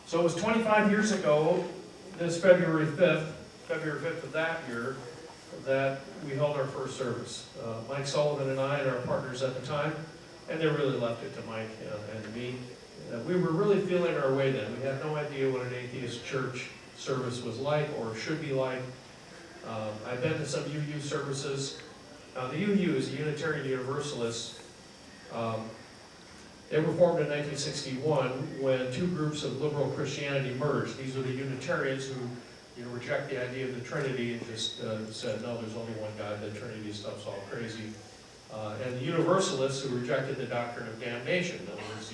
So it was 25 years ago, this February 5th of that year, that we held our first service. Mike Sullivan and I and our partners at the time, and they really left it to Mike and me. We were really feeling our way then. We had no idea what an atheist church service was like or should be like. I've been to some UU services. The UU is the Unitarian Universalists. They were formed in 1961 when two groups of liberal Christianity merged. These are the Unitarians who reject the idea of the Trinity and just said, no, there's only one God, the Trinity stuff's all crazy. And the Universalists who rejected the doctrine of damnation. In other words,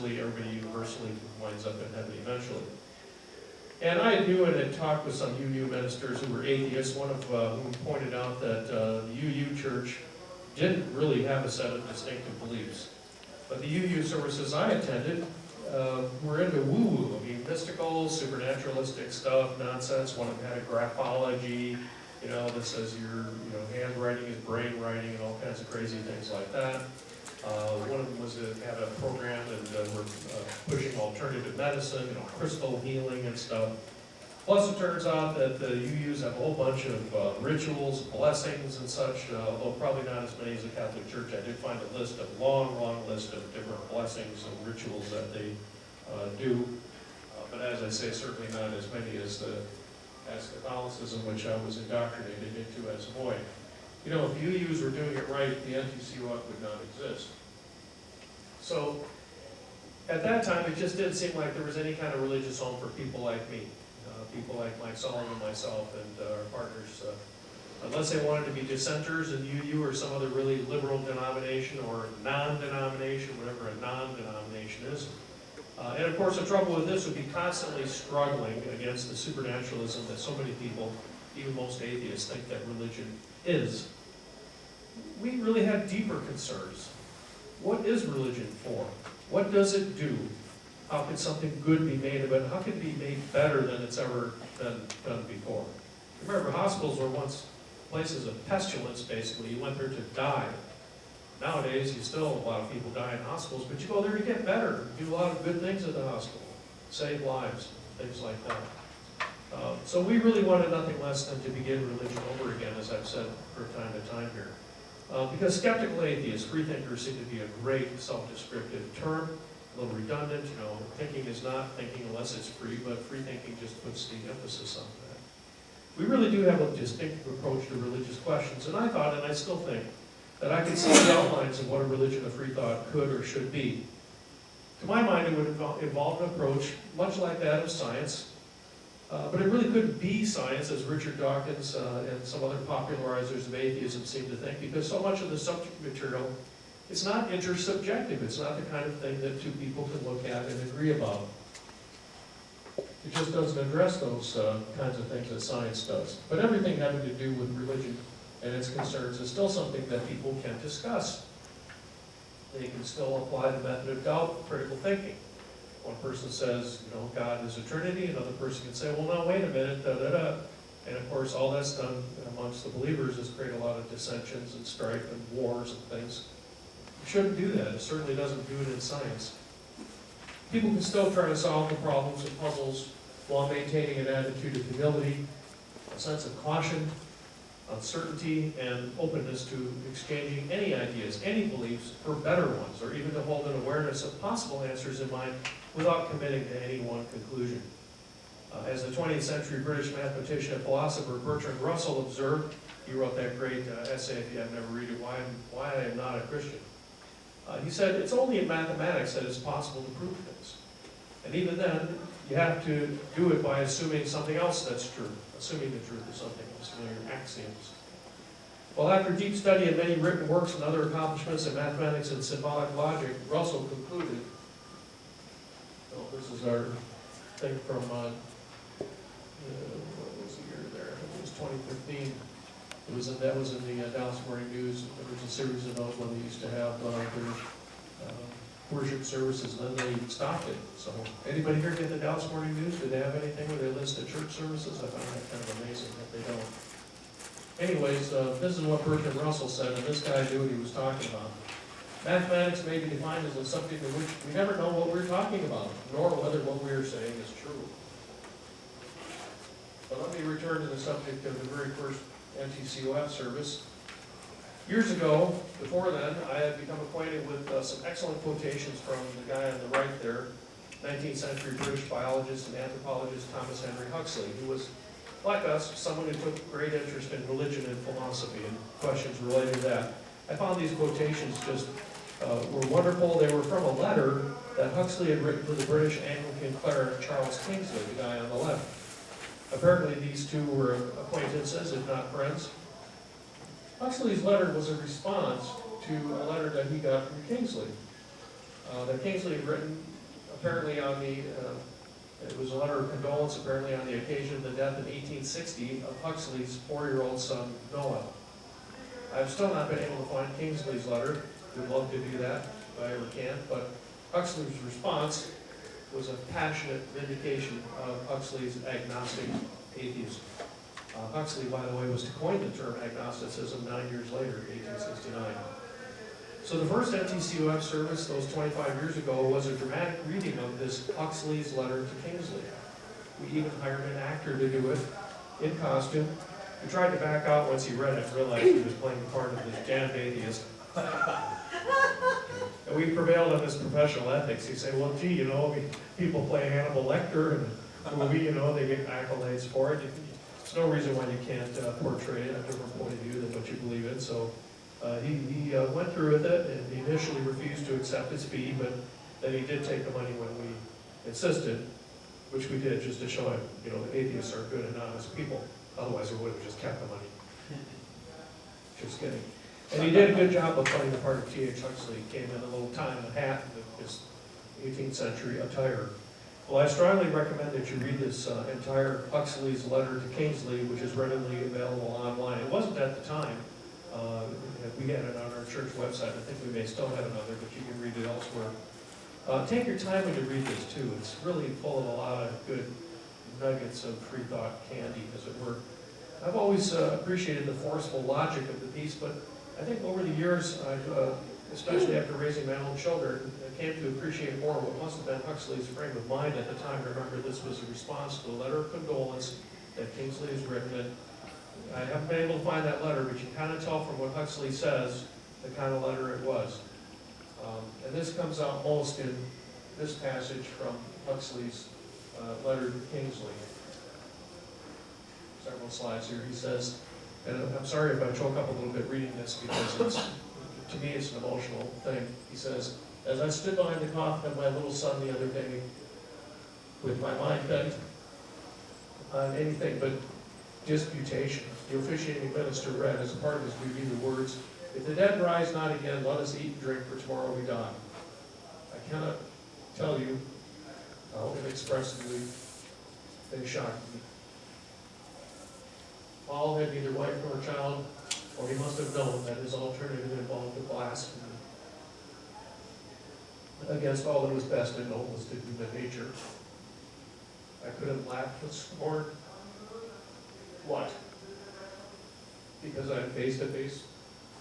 everybody universally winds up in heaven eventually. And I knew and had talked with some UU ministers who were atheists, one of whom pointed out that the UU church didn't really have a set of distinctive beliefs. But the UU services I attended were into woo-woo. I mean, mystical, supernaturalistic stuff, nonsense. One of them had a graphology, that says your handwriting is brain writing and all kinds of crazy things like that. One of them had a program and were pushing alternative medicine, crystal healing and stuff. Plus, it turns out that the UUs have a whole bunch of rituals, blessings and such, although probably not as many as the Catholic Church. I did find a long list of different blessings and rituals that they do. But as I say, certainly not as many as Catholicism, which I was indoctrinated into as a boy. If UUs were doing it right, the NTCUOC would not exist. So, at that time, it just didn't seem like there was any kind of religious home for people like me. People like Mike Sullivan, myself, and our partners, unless they wanted to be dissenters in UU or some other really liberal denomination or non-denomination, whatever a non-denomination is. And of course, the trouble with this would be constantly struggling against the supernaturalism that so many people, even most atheists, think that religion is. We really had deeper concerns. What is religion for? What does it do? How can something good be made of it? How can it be made better than it's ever been done before? Remember, hospitals were once places of pestilence, basically. You went there to die. Nowadays, a lot of people die in hospitals, but you go there to get better, do a lot of good things at the hospital, save lives, things like that. So we really wanted nothing less than to begin religion over again, as I've said from time to time here. Because skeptical atheists, freethinkers, seem to be a great self-descriptive term. A little redundant, thinking is not thinking unless it's free, but free thinking just puts the emphasis on that. We really do have a distinctive approach to religious questions, and I thought, and I still think, that I could see the outlines of what a religion of free thought could or should be. To my mind, it would involve an approach much like that of science, but it really couldn't be science, as Richard Dawkins and some other popularizers of atheism seem to think, because so much of the subject material it's not intersubjective. It's not the kind of thing that two people can look at and agree about. It just doesn't address those kinds of things that science does. But everything having to do with religion and its concerns is still something that people can discuss. They can still apply the method of doubt, critical thinking. One person says, God is a Trinity. Another person can say, well, no, wait a minute, da-da-da. And of course, all that's done amongst the believers is create a lot of dissensions and strife and wars and things. It shouldn't do that. It certainly doesn't do it in science. People can still try to solve the problems and puzzles while maintaining an attitude of humility, a sense of caution, uncertainty, and openness to exchanging any ideas, any beliefs for better ones, or even to hold an awareness of possible answers in mind without committing to any one conclusion. As the 20th century British mathematician and philosopher Bertrand Russell observed, he wrote that great essay, if you have never read it, Why I Am Not a Christian. He said, it's only in mathematics that it's possible to prove things. And even then, you have to do it by assuming something else that's true, assuming the truth of something else, your axioms. Well, after deep study of many written works and other accomplishments in mathematics and symbolic logic, Russell concluded, this is our thing from, what was the year there? It was 2015. That was in the Dallas Morning News. There was a series of those when they used to have their worship services, and then they stopped it. So, anybody here get the Dallas Morning News? Do they have anything where they list the church services? I find that kind of amazing that they don't. Anyways, this is what Bertrand Russell said, and this guy knew what he was talking about. Mathematics may be defined as a subject in which we never know what we're talking about, nor whether what we're saying is true. But let me return to the subject of the very first NTCOF service. Years ago, before then, I had become acquainted with some excellent quotations from the guy on the right there, 19th century British biologist and anthropologist Thomas Henry Huxley, who was, like us, someone who took great interest in religion and philosophy and questions related to that. I found these quotations just were wonderful. They were from a letter that Huxley had written to the British Anglican cleric Charles Kingsley, the guy on the left. Apparently these two were acquaintances, if not friends. Huxley's letter was a response to a letter that he got from Kingsley. That Kingsley had written apparently on the, it was a letter of condolence apparently on the occasion of the death in 1860 of Huxley's 4-year-old son, Noah. I've still not been able to find Kingsley's letter. Would love to do that if I ever can, but Huxley's response was a passionate vindication of Huxley's agnostic atheism. Huxley, by the way, was to coin the term agnosticism 9 years later, 1869. So the first NTCOF service, those 25 years ago, was a dramatic reading of this Huxley's letter to Kingsley. We even hired an actor to do it, in costume. He tried to back out once he read it, realized he was playing the part of this damned atheist. And we prevailed on his professional ethics. He said, well, gee, you know, people play Hannibal Lecter in a movie, you know, they get accolades for it. There's no reason why you can't portray it a different point of view than what you believe in. So he went through with it, and he initially refused to accept his fee, but then he did take the money when we insisted, which we did just to show him, you know, that atheists are good and honest people. Otherwise, we would have just kept the money. Just kidding. And he did a good job of playing the part of T.H. Huxley. He came in a little tie and a hat with his 18th century attire. Well, I strongly recommend that you read this entire Huxley's letter to Kingsley, which is readily available online. It wasn't at the time. We had it on our church website. I think we may still have another, but you can read it elsewhere. Take your time when you read this, too. It's really full of a lot of good nuggets of Freethought candy, as it were. I've always appreciated the forceful logic of the piece, but I think over the years, especially after raising my own children, I came to appreciate more what must have been Huxley's frame of mind at the time. Remember, this was a response to a letter of condolence that Kingsley has written. And I haven't been able to find that letter, but you can kind of tell from what Huxley says the kind of letter it was. And this comes out most in this passage from Huxley's letter to Kingsley. Several slides here. He says, and I'm sorry if I choke up a little bit reading this because it's, to me it's an emotional thing. He says, as I stood behind the coffin of my little son the other day, with my mind bent on anything but disputation, the officiating minister read as a part of his duty the words, if the dead rise not again, let us eat and drink, for tomorrow we die. I cannot tell you how inexpressibly they shocked me. Paul had neither wife nor child, or he must have known that his alternative involved a blasphemy against all that was best and noblest in human nature. I could have laughed with scorn. What? Because I am face to face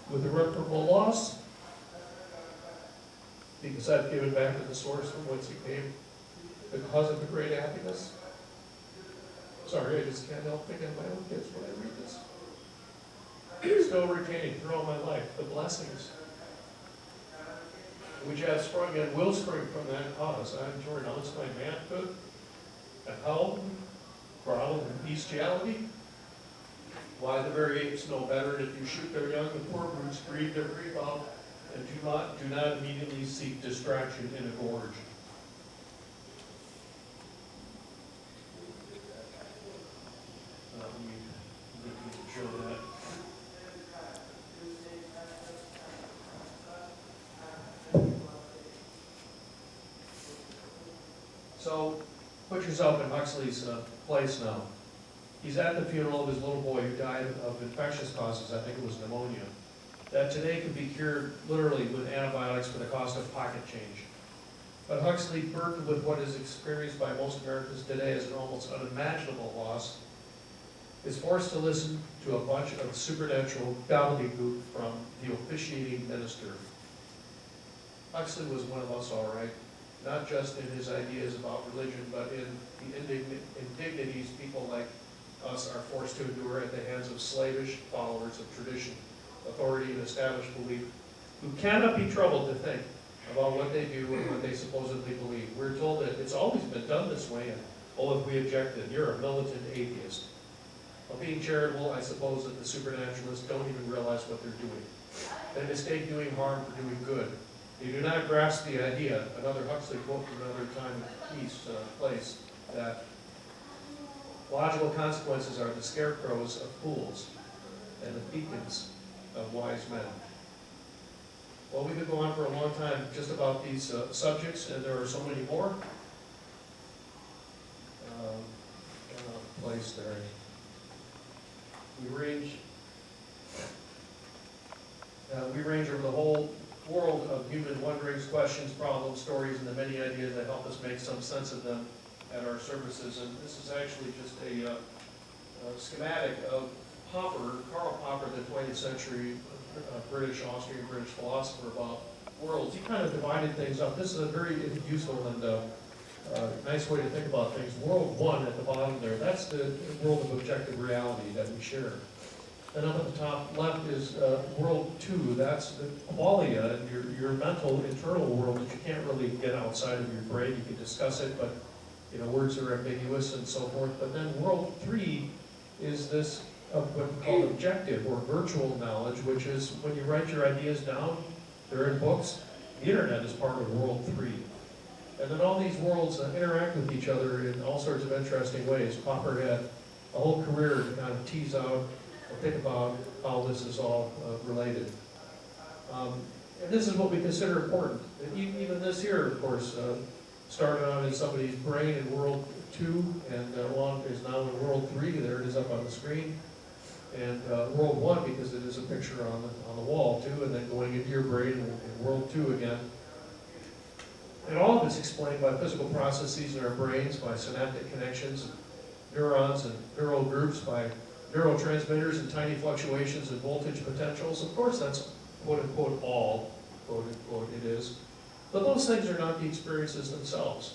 with irreparable loss? Because I've given back to the source from whence it came, the cause of the great happiness? Sorry, I just can't help thinking of my own kids when I read this. Still retaining through all my life the blessings which have sprung and will spring from that cause. I am to renounce my manhood and hell, growl and bestiality. Why, the very apes know better, and if you shoot their young, the poor brutes breathe their grief out, and do not immediately seek distraction in a gorge. Show that. So, put yourself in Huxley's place now. He's at the funeral of his little boy who died of infectious causes, I think it was pneumonia, that today could be cured literally with antibiotics for the cost of pocket change. But Huxley, burdened with what is experienced by most Americans today as an almost unimaginable loss, is forced to listen to a bunch of supernatural gobbledygook from the officiating minister. Huxley was one of us, all right, not just in his ideas about religion, but in the indignities people like us are forced to endure at the hands of slavish followers of tradition, authority, and established belief, who cannot be troubled to think about what they do and what they supposedly believe. We're told that it's always been done this way, and if we object, then you're a militant atheist. While being charitable, I suppose that the supernaturalists don't even realize what they're doing. They mistake doing harm for doing good. They do not grasp the idea, another Huxley quote from another time and place, that logical consequences are the scarecrows of fools and the beacons of wise men. Well, we could go on for a long time just about these subjects, and there are so many more. Place there. We range over the whole world of human wonderings, questions, problems, stories, and the many ideas that help us make some sense of them at our services. And this is actually just a schematic of Popper, Karl Popper, the 20th century Austrian British philosopher, about worlds. He kind of divided things up. This is a very useful and nice way to think about things. World 1 at the bottom there, that's the world of objective reality that we share. And up at the top left is world 2, that's the qualia, your mental internal world that you can't really get outside of your brain. You can discuss it, but words are ambiguous and so forth. But then world 3 is this what we call objective or virtual knowledge, which is when you write your ideas down, they're in books. The internet is part of world 3. And then all these worlds interact with each other in all sorts of interesting ways. Popper had a whole career to kind of tease out or think about how this is all related. And this is what we consider important. And even this here, of course, started out in somebody's brain in world 2 and is now in world 3. There it is up on the screen. And world 1, because it is a picture on the wall too, and then going into your brain in world 2 again. And all of it's explained by physical processes in our brains, by synaptic connections, neurons and neural groups, by neurotransmitters and tiny fluctuations in voltage potentials. Of course, that's quote-unquote all, quote-unquote it is. But those things are not the experiences themselves.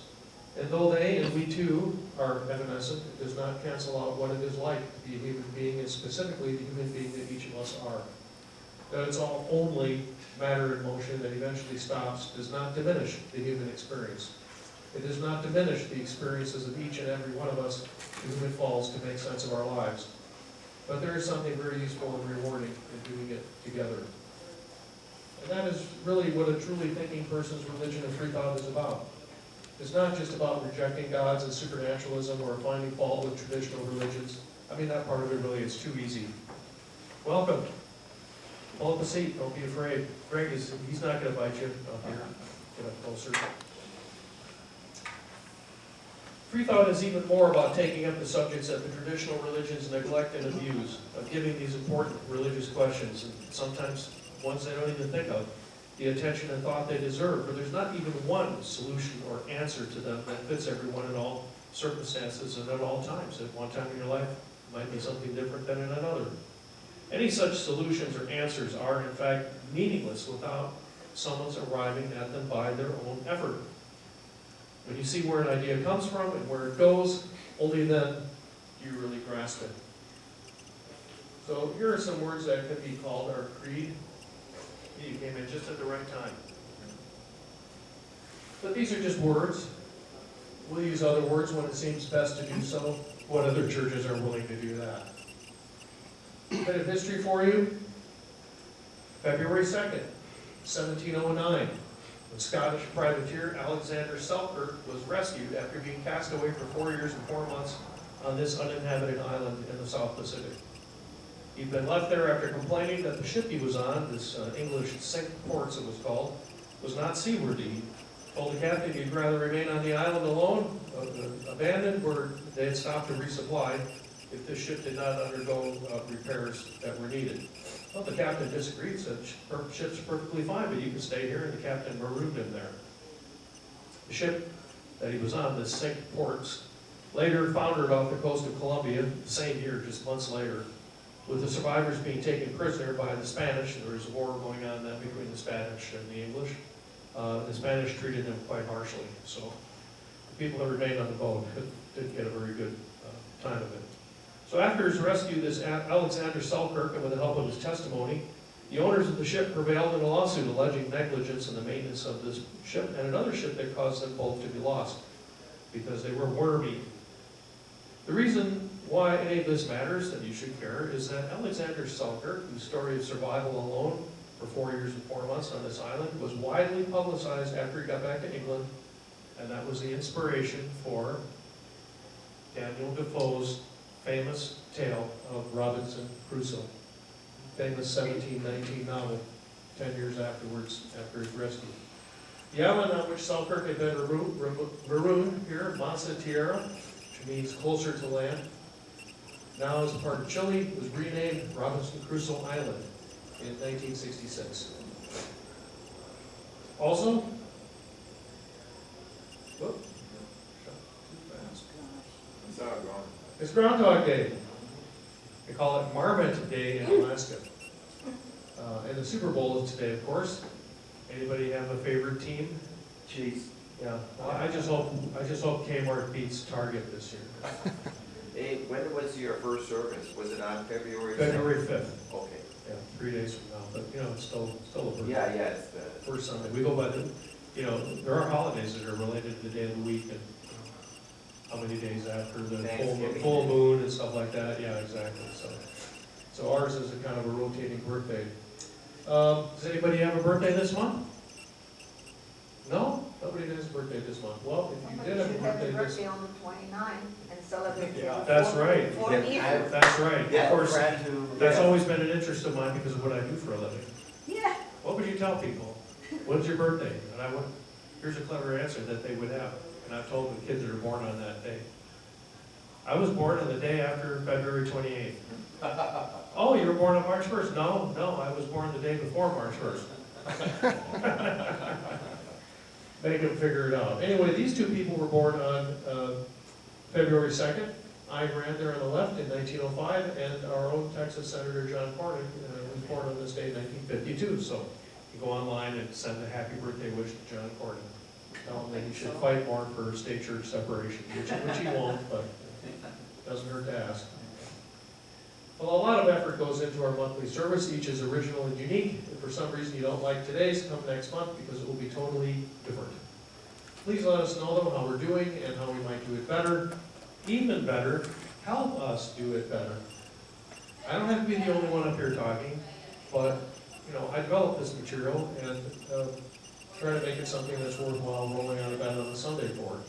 And though they, and we too, are evanescent, it does not cancel out what it is like to be a human being, and specifically the human being that each of us are. That it's all only matter in motion that eventually stops does not diminish the human experience. It does not diminish the experiences of each and every one of us to whom it falls to make sense of our lives. But there is something very useful and rewarding in doing it together. And that is really what a truly thinking person's religion of Freethought is about. It's not just about rejecting gods and supernaturalism or finding fault with traditional religions. I mean, that part of it really is too easy. Welcome. Pull up a seat, don't be afraid. Greg he's not going to bite you up here. Get up closer. Freethought is even more about taking up the subjects that the traditional religions neglect and abuse, of giving these important religious questions, and sometimes ones they don't even think of, the attention and thought they deserve, but there's not even one solution or answer to them that fits everyone in all circumstances and at all times. At one time in your life, it might be something different than in another. Any such solutions or answers are, in fact, meaningless without someone's arriving at them by their own effort. When you see where an idea comes from and where it goes, only then do you really grasp it. So here are some words that could be called our creed. You came in just at the right time. But these are just words. We'll use other words when it seems best to do so. What other churches are willing to do that? A bit of history for you. February 2nd, 1709, when Scottish privateer Alexander Selkirk was rescued after being cast away for 4 years and 4 months on this uninhabited island in the South Pacific. He'd been left there after complaining that the ship he was on, this English Cinque Ports it was called, was not seaworthy. Told the captain he'd rather remain on the island alone, abandoned where they had stopped to resupply if the ship did not undergo repairs that were needed. Well, the captain disagreed, said ship's perfectly fine, but you can stay here, and the captain marooned him there. The ship that he was on, the Cinque Ports, later foundered off the coast of Colombia, the same year, just months later, with the survivors being taken prisoner by the Spanish. There was a war going on then between the Spanish and the English. The Spanish treated them quite harshly, so the people that remained on the boat didn't get a very good time of it. So after his rescue, this Alexander Selkirk, and with the help of his testimony, the owners of the ship prevailed in a lawsuit alleging negligence in the maintenance of this ship and another ship that caused them both to be lost because they were wormy. The reason why any of this matters, that you should care, is that Alexander Selkirk, whose story of survival alone for 4 years and 4 months on this island, was widely publicized after he got back to England, and that was the inspiration for Daniel Defoe's famous tale of Robinson Crusoe, famous 1719 novel, 10 years afterwards, after his rescue. The island on which Selkirk had been marooned here, Masa Tierra, which means closer to land, now as a part of Chile, was renamed Robinson Crusoe Island in 1966. Also, whoop, too fast. It's Groundhog Day. They call it Marmot Day in Alaska. And the Super Bowl is today, of course. Anybody have a favorite team? Chiefs. Yeah. Well, I just hope Kmart beats Target this year. Hey, when was your first service? Was it on February 2nd? February 5th. Okay. Yeah, 3 days from now. But it's still a birthday. Yeah, it's the First Sunday. We go by the, there are holidays that are related to the day of the week and how many days after the full moon and stuff like that. Yeah, exactly. So ours is a kind of a rotating birthday. Does anybody have a birthday this month? No? Nobody has a birthday this month. Well, if you did have a birthday on the 29th and celebrate. Yeah, that's right. That's right. Yeah, of course, that's always been an interest of mine because of what I do for a living. Yeah. What would you tell people? When's your birthday? And here's a clever answer that they would have. And I've told the kids that are born on that day. I was born on the day after February 28th. Oh, you were born on March 1st? No, I was born the day before March 1st. Make them figure it out. Anyway, these two people were born on February 2nd. Ayn Rand there on the left in 1905, and our own Texas Senator John Cornyn was born on this day in 1952. So you go online and send a happy birthday wish to John Cornyn. Tell him that he should fight more for state-church separation, which he won't, but it doesn't hurt to ask. Well, a lot of effort goes into our monthly service. Each is original and unique. If for some reason you don't like today's, come next month because it will be totally different. Please let us know, though, how we're doing and how we might do it better. Even better, help us do it better. I don't have to be the only one up here talking, but, I developed this material and try to make it something that's worthwhile rolling out of bed on a Sunday for.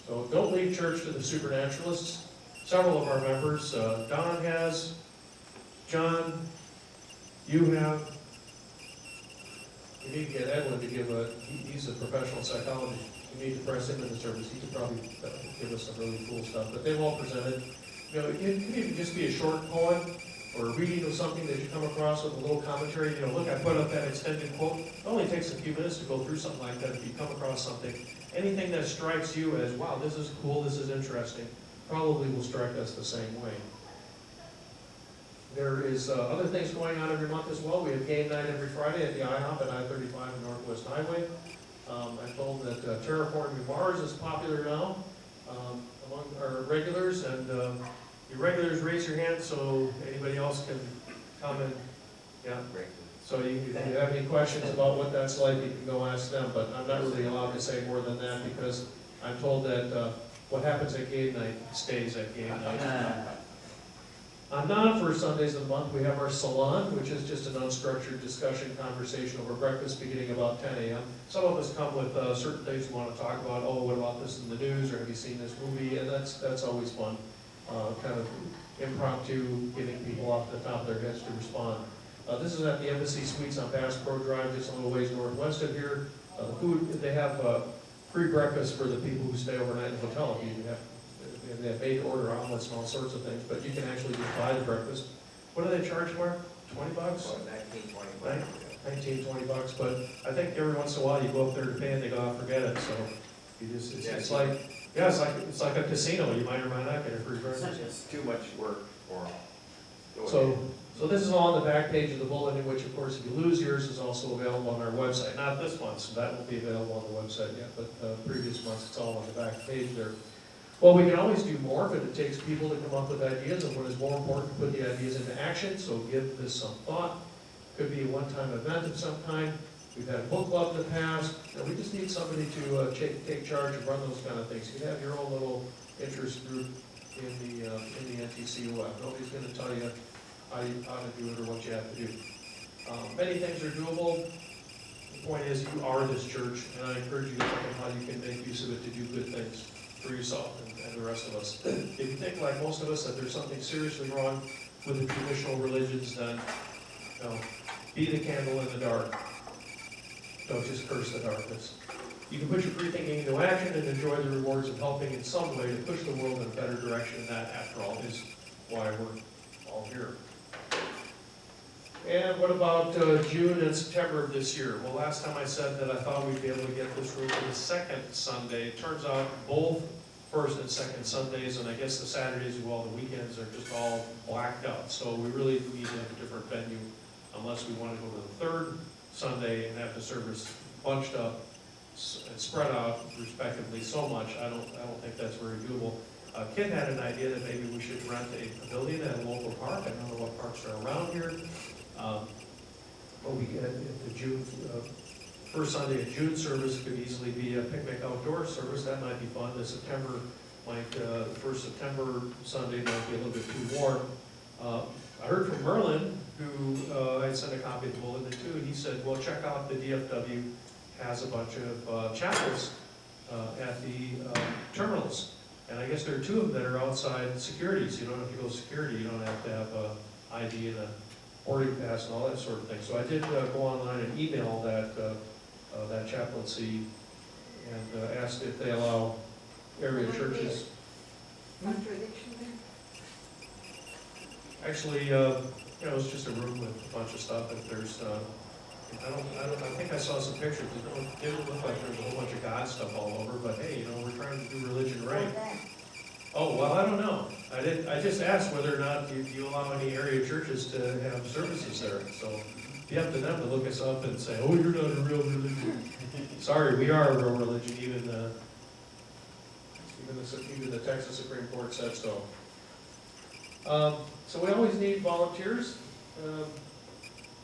So don't leave church to the supernaturalists. Several of our members, Don has, John, you have. You need to get Edwin to give he's a professional psychologist. You need to press him in the service. He could probably give us some really cool stuff. But they've all presented. It could even just be a short poem or a reading of something that you come across with a little commentary. Look, I put up that extended quote. It only takes a few minutes to go through something like that if you come across something. Anything that strikes you as, wow, this is cool, this is interesting, probably will strike us the same way. There is other things going on every month as well. We have game night every Friday at the IHOP at I-35 and Northwest Highway. I'm told that Terraforming Mars is popular now among our regulars, and your regulars raise your hand so anybody else can comment. Yeah. So if you have any questions about what that's like, you can go ask them, but I'm not really allowed to say more than that because I'm told that what happens at game night stays at game night. On non-first Sundays of the month, we have our salon, which is just an unstructured discussion conversation over breakfast beginning about 10 a.m. Some of us come with certain things we want to talk about. Oh, what about this in the news? Or have you seen this movie? And that's always fun. Kind of impromptu, getting people off the top of their heads to respond. This is at the Embassy Suites on Bass Pro Drive, just a little ways northwest of here. The food, they have free breakfast for the people who stay overnight in the hotel. They have made-to-order omelets and all sorts of things, but you can actually just buy the breakfast. What do they charge, Mark? $20? Well, $19, $20. But I think every once in a while you go up there to pay and they go, oh, forget it. So you just, it's like a casino. You might or might not get a free breakfast. It's too much work for them. So So this is all on the back page of the bulletin, which of course, if you lose yours, is also available on our website. Not this month, so that won't be available on the website yet, but previous months, it's all on the back page there. Well, we can always do more, but it takes people to come up with ideas, and what is more important, to put the ideas into action, so give this some thought. Could be a one-time event of some kind. We've had a book club in the past, and we just need somebody to take charge and run those kind of things. You have your own little interest group in the NTCOF. Nobody's gonna tell you how to do it or what you have to do. Many things are doable. The point is, you are this church, and I encourage you to think of how you can make use of it to do good things for yourself and the rest of us. If you think, like most of us, that there's something seriously wrong with the traditional religions, then, be the candle in the dark. Don't just curse the darkness. You can put your free thinking into action and enjoy the rewards of helping in some way to push the world in a better direction. And that, after all, is why we're all here. And what about June and September of this year? Well, last time I said that I thought we'd be able to get this room for the second Sunday. It turns out both first and second Sundays, and I guess the Saturdays as well, the weekends are just all blacked out. So we really need to have a different venue unless we want to go to the third Sunday and have the service bunched up and spread out respectively so much. I don't think that's very doable. Kit had an idea that maybe we should rent a pavilion at a local park. I don't know what parks are around here. But we get the June, first Sunday of June service could easily be a picnic outdoor service. That might be fun. The September first September Sunday might be a little bit too warm. I heard from Merlin, who I sent a copy of the bulletin to. He said, well, check out the DFW has a bunch of chapels at the terminals. And I guess there are two of them that are outside security, so you don't have to go security. You don't have to have an ID and a boarding pass and all that sort of thing. So I did go online and email that chaplaincy and asked if they allow area churches. Contradiction there? Actually, it's just a room with a bunch of stuff. If there's, I think I saw some pictures. It didn't look like there's a whole bunch of God stuff all over, but hey, we're trying to do religion right. Oh, well, I don't know. I just asked whether or not you allow any area churches to have services there. So it'd be up to them to look us up and say, oh, you're not a real religion. Sorry, we are a real religion. Even the Texas Supreme Court said so. So we always need volunteers.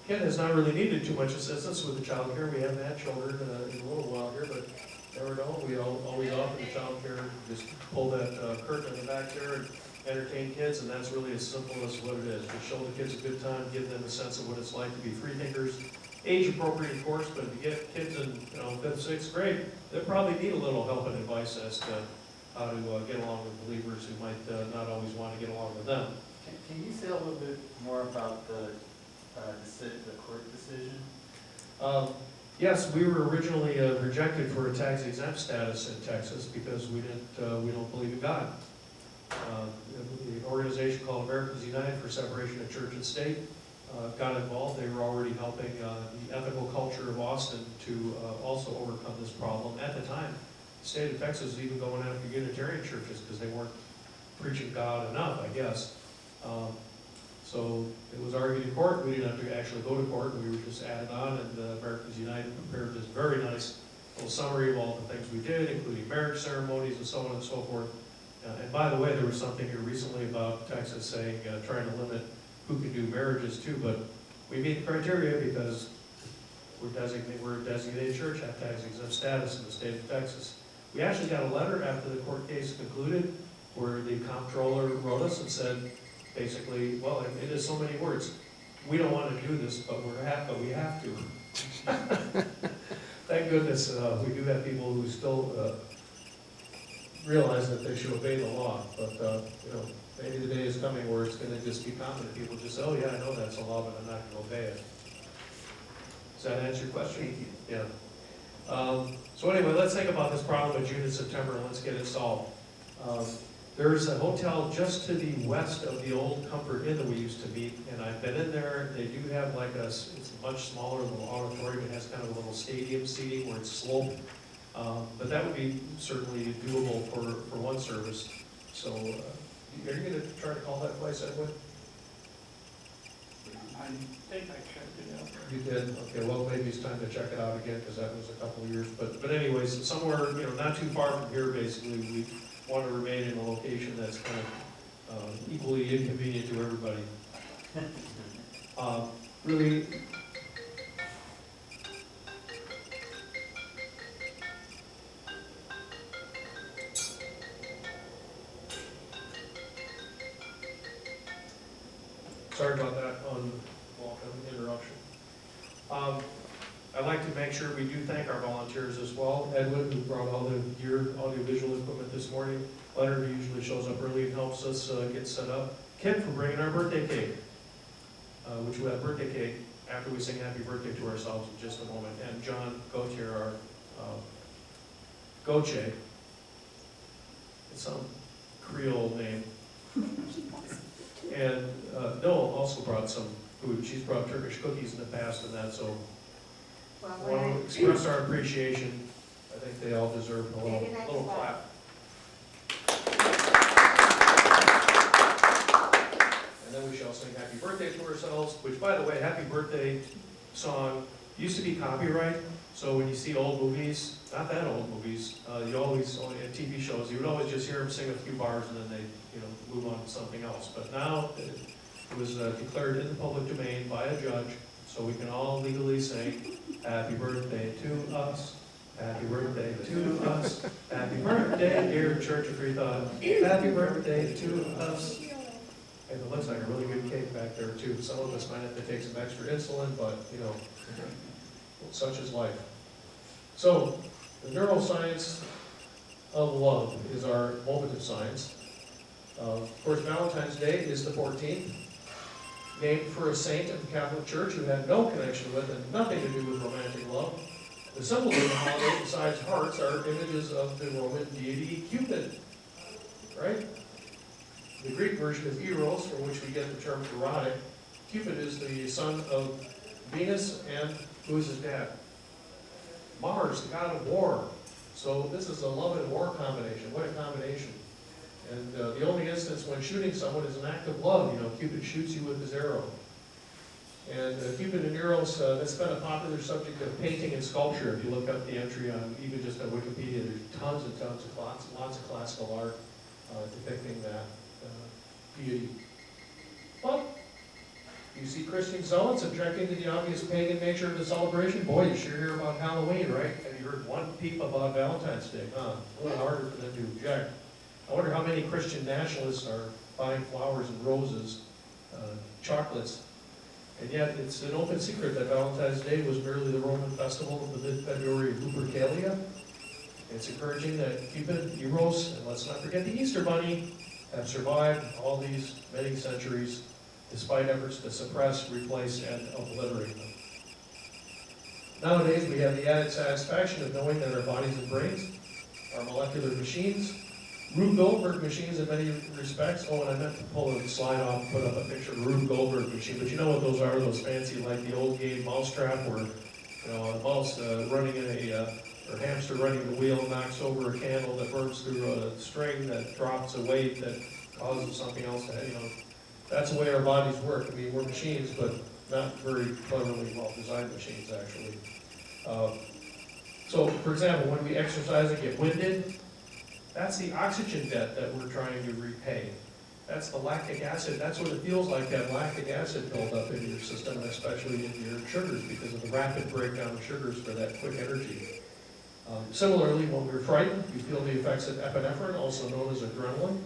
Ken has not really needed too much assistance with the child care. We haven't had children in a little while here, but never know. We always offer the child care. Just pull that curtain in the back there and entertain kids, and that's really as simple as what it is. Just show the kids a good time, give them a sense of what it's like to be free thinkers. Age appropriate, of course, but if you get kids in 5th, 6th grade, they probably need a little help and advice as to how to get along with believers who might not always want to get along with them. Can you say a little bit more about the court decision? Yes, we were originally rejected for a tax exempt status in Texas because we don't believe in God. The organization called Americans United for Separation of Church and State got involved. They were already helping the ethical culture of Austin to also overcome this problem. At the time, the state of Texas was even going after Unitarian churches because they weren't preaching God enough, I guess. So it was argued in court. We didn't have to actually go to court. We were just added on, and Americans United prepared this very nice little summary of all the things we did, including marriage ceremonies and so on and so forth. And by the way, there was something here recently about Texas saying, trying to limit who can do marriages too, but we meet the criteria because we're a designated church, have tax exempt status in the state of Texas. We actually got a letter after the court case concluded where the comptroller wrote us and said, basically, well, it is so many words. We don't want to do this, but we have to. Thank goodness we do have people who still realize that they should obey the law. But maybe the day is coming where it's going to just be common. People just say, oh yeah, I know that's a law, but I'm not going to obey it. Does that answer your question? Yeah. So anyway, let's think about this problem of June and September, and let's get it solved. There's a hotel just to the west of the old Comfort Inn that we used to meet, and I've been in there. They do have it's a much smaller little auditorium. It has kind of a little stadium seating where it's sloped. But that would be certainly doable for one service. So are you going to try to call that place, Edwin? I think I checked it out. You did? Okay, well, maybe it's time to check it out again, because that was a couple of years. But anyways, somewhere, not too far from here, basically, we want to remain in a location that's kind of equally inconvenient to everybody. Really, sorry about that unwelcome interruption. I'd like to make sure we do thank our volunteers as well. Edwin, who brought all the gear, audiovisual equipment this morning. Leonard, who usually shows up early and helps us get set up. Kim for bringing our birthday cake, which we'll have birthday cake after we sing happy birthday to ourselves in just a moment. And John Gautier, our Goche. It's some Creole name. And Noel also brought some food. She's brought Turkish cookies in the past and that, so Well, I want to express our appreciation. I think they all deserve a little clap. And then we shall sing happy birthday to ourselves, which, by the way, happy birthday song used to be copyright. So when you see old movies, not that old movies, you always, in TV shows, you would always just hear them sing a few bars and then they, move on to something else. But now it was declared in the public domain by a judge, so we can all legally sing happy birthday to us, happy birthday to us, happy birthday, dear Church of Freethought, happy birthday to us. And it looks like a really good cake back there too. Some of us might have to take some extra insulin, but such is life. So, the neuroscience of love is our moment of science. Of course, Valentine's Day is the 14th, named for a saint of the Catholic Church who had no connection with and nothing to do with romantic love. The symbols of the holiday, besides hearts, are images of the Roman deity Cupid, right? The Greek version is Eros, from which we get the term erotic. Cupid is the son of Venus, and who is his dad? Mars, the god of war. So this is a love and war combination. What a combination. And the only instance when shooting someone is an act of love. Cupid shoots you with his arrow. And Cupid and Eros, that's been a popular subject of painting and sculpture. If you look up the entry on even just on Wikipedia, there's tons and tons of lots of classical art depicting that deity. But you see Christian zealots objecting to the obvious pagan nature of the celebration. Boy, you sure hear about Halloween, right? Have you heard one peep about Valentine's Day? A little harder for them to object. I wonder how many Christian nationalists are buying flowers and roses, chocolates, and yet it's an open secret that Valentine's Day was merely the Roman festival of the mid-February Lupercalia. It's encouraging that Cupid, Eros, and let's not forget the Easter Bunny, have survived all these many centuries despite efforts to suppress, replace, and obliterate them. Nowadays, we have the added satisfaction of knowing that our bodies and brains are molecular machines, Rube Goldberg machines in many respects. Oh, and I meant to pull a slide off and put up a picture of a Rube Goldberg machine, but you know what those are, those fancy, like the old game Mousetrap, where a mouse running in or hamster running the wheel knocks over a candle that burns through a string that drops a weight that causes something else to, that's the way our bodies work. I mean, we're machines, but not very cleverly well-designed machines, actually. So, for example, when we exercise and get winded, that's the oxygen debt that we're trying to repay. That's the lactic acid. That's what it feels like to have lactic acid build up in your system, and especially in your sugars, because of the rapid breakdown of sugars for that quick energy. Similarly, when we're frightened, you feel the effects of epinephrine, also known as adrenaline.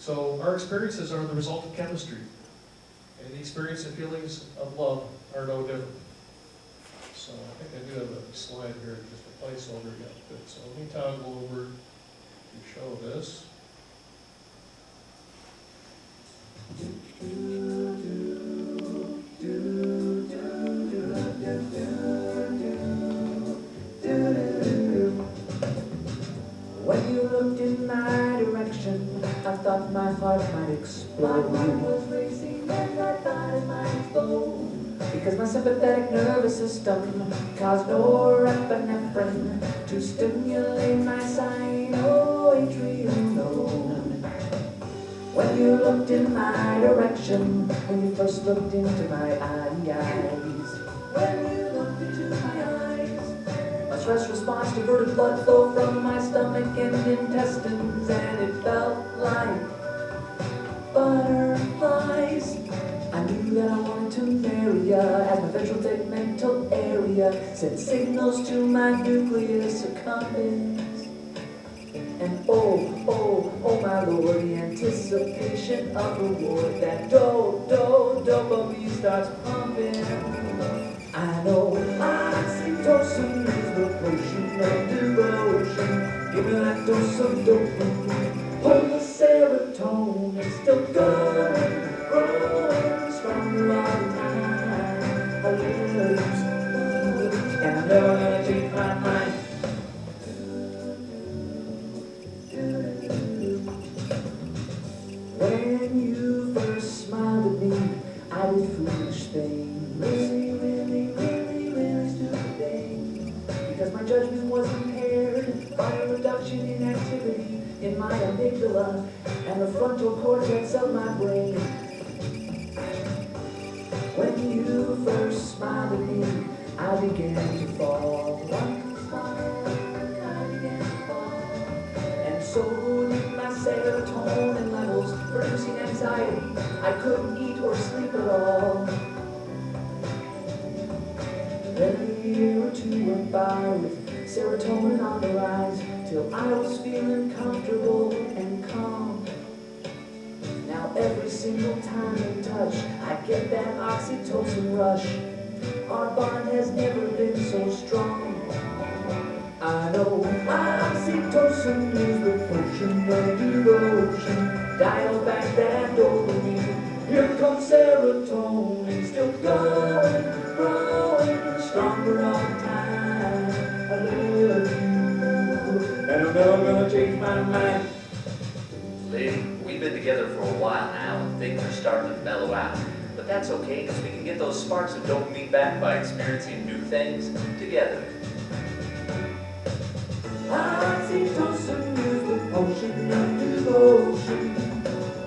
So our experiences are the result of chemistry, and the experience and feelings of love are no different. So I think I do have a slide here, just a placeholder yet. Good. So let me toggle over to show this. When you looked in my direction, I thought my heart might explode. My heart was racing and I thought it might explode. Because my sympathetic nervous system caused norepinephrine to stimulate my sinoatrial node. When you looked in my direction, when you first looked into my eyes, when you looked into my eyes, my stress response diverted blood flow from my stomach and intestines, and it felt like butterflies. I knew that I wanted to marry ya as my ventral tegmental area sent signals to my nucleus accumbens. And oh my lord, the anticipation of reward, that dopamine starts pumping. I know oxytocin is the potion of devotion. Give me that dose of dopamine. Hold the serotonin still going, growing stronger all the time. I love you, and I'm never gonna change my mind. When you first smiled at me, I did foolish things, really stupid things, because my judgment was impaired by a reduction in activity in my amygdala and the frontal cortex of my brain. When you first smiled at me, I began to fall. I began to fall. And so did my serotonin levels, producing anxiety. I couldn't eat or sleep at all. Then a year or two went by with serotonin on the rise, till I was feeling comfortable and calm. Now every single time we touch, I get that oxytocin rush. Our bond has never been so strong. I know oxytocin is the potion of devotion. Dial back that dopamine. Here comes serotonin, still going, growing, stronger all the time. I love you, and I'm never gonna change my mind. Lady, we've been together for a while now, and things are starting to mellow out. But that's okay, because we can get those sparks of dopamine back by experiencing new things together. Oxytocin is the potion of devotion.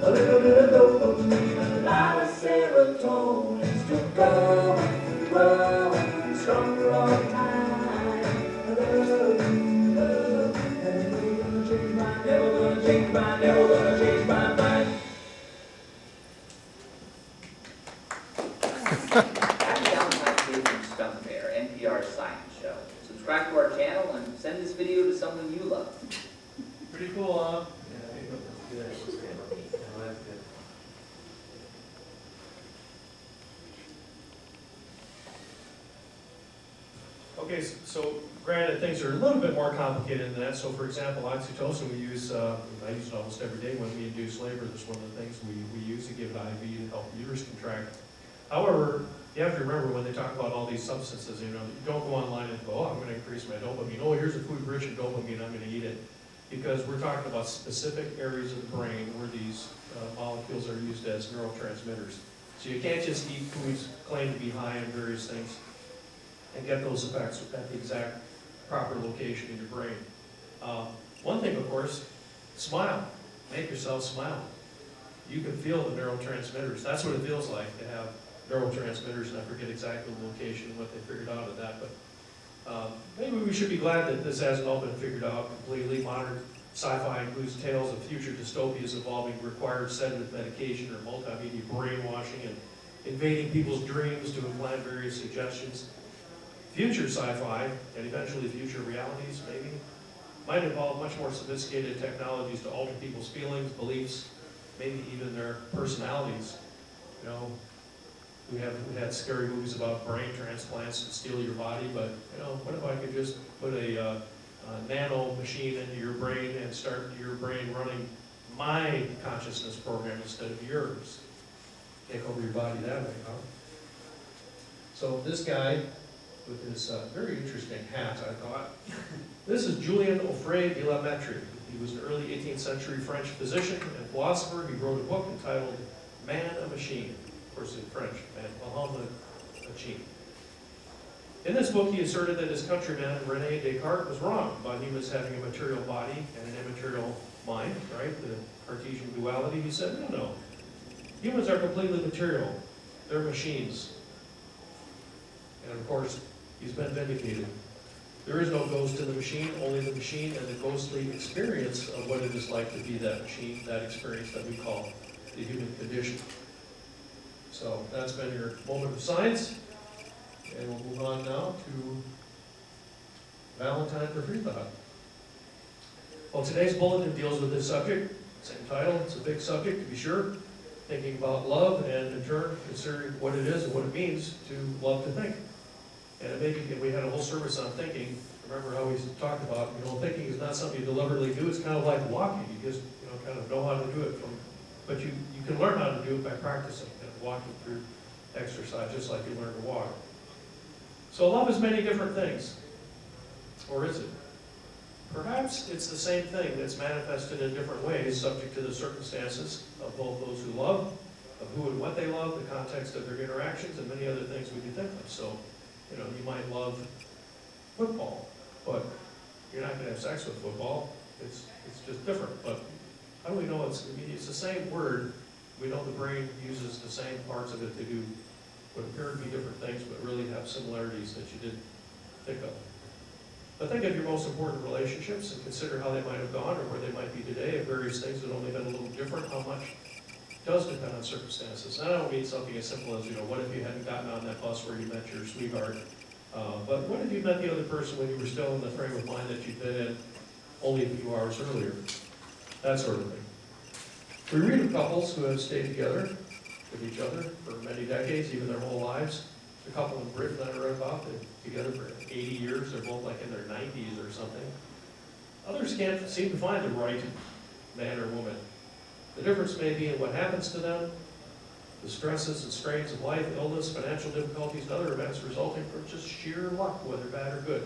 A little bit of dopamine, a lot of serotonin, still going, growing, stronger all the time. I love you, and I'm never gonna change my, never gonna change my, never gonna change my mind. Happy Valentine's Day from Stump Bear, NPR's science show. Subscribe to our channel and send this video to someone you love. Pretty cool, huh? Yeah, that's good. That's good. Okay, so granted, things are a little bit more complicated than that. So for example, oxytocin we use, I use it almost every day when we induce labor. That's one of the things we use to give it IV to help the uterus contract. However, you have to remember when they talk about all these substances, you don't go online and go, oh, I'm going to increase my dopamine. Oh, here's a food rich in dopamine, I'm going to eat it. Because we're talking about specific areas of the brain where these molecules are used as neurotransmitters. So you can't just eat foods claimed to be high in various things and get those effects at the exact proper location in your brain. One thing, of course, smile. Make yourself smile. You can feel the neurotransmitters. That's what it feels like to have neurotransmitters, and I forget exactly the location and what they figured out of that, but maybe we should be glad that this hasn't all been figured out completely. Modern sci-fi includes tales of future dystopias involving required sedative medication or multimedia brainwashing and invading people's dreams to implant various suggestions. Future sci-fi, and eventually future realities, maybe, might involve much more sophisticated technologies to alter people's feelings, beliefs, maybe even their personalities. We had scary movies about brain transplants to steal your body, but what if I could just put a nano machine into your brain and start your brain running my consciousness program instead of yours? Take over your body that way, huh? So this guy with this very interesting hat, I thought. This is Julien Offray de la Mettrie. He was an early 18th century French physician and philosopher. He wrote a book entitled Man a Machine. Of course, in French, Man a Machine. In this book, he asserted that his countryman, René Descartes, was wrong about humans having a material body and an immaterial mind, right? The Cartesian duality. He said, no. Humans are completely material. They're machines. And of course, he's been vindicated. There is no ghost in the machine, only the machine and the ghostly experience of what it is like to be that machine, that experience that we call the human condition. So that's been your moment of science. And we'll move on now to Valentine for Freethought. Well, today's bulletin deals with this subject. Same title, it's a big subject to be sure. Thinking about love and in turn considering what it is and what it means to love to think. And maybe we had a whole service on thinking. Remember how we talked about, thinking is not something you deliberately do. It's kind of like walking. You just, kind of know how to do it. But you can learn how to do it by practicing and walking through exercise, just like you learn to walk. So love is many different things. Or is it? Perhaps it's the same thing that's manifested in different ways, subject to the circumstances of both those who love, of who and what they love, the context of their interactions, and many other things we can think of. So, you might love football, but you're not going to have sex with football. It's just different. But how do we know it's the same word? We know the brain uses the same parts of it to do what appear to be different things, but really have similarities that you didn't think of. But think of your most important relationships and consider how they might have gone or where they might be today, if various things have only been a little different, how much does depend on circumstances. And I don't mean something as simple as, what if you hadn't gotten on that bus where you met your sweetheart? But what if you met the other person when you were still in the frame of mind that you'd been in only a few hours earlier? That sort of thing. We read of couples who have stayed together with each other for many decades, even their whole lives. The couple in Britain that I read about, they're together for 80 years, they're both like in their 90s or something. Others can't seem to find the right man or woman. The difference may be in what happens to them, the stresses and strains of life, illness, financial difficulties, and other events resulting from just sheer luck, whether bad or good.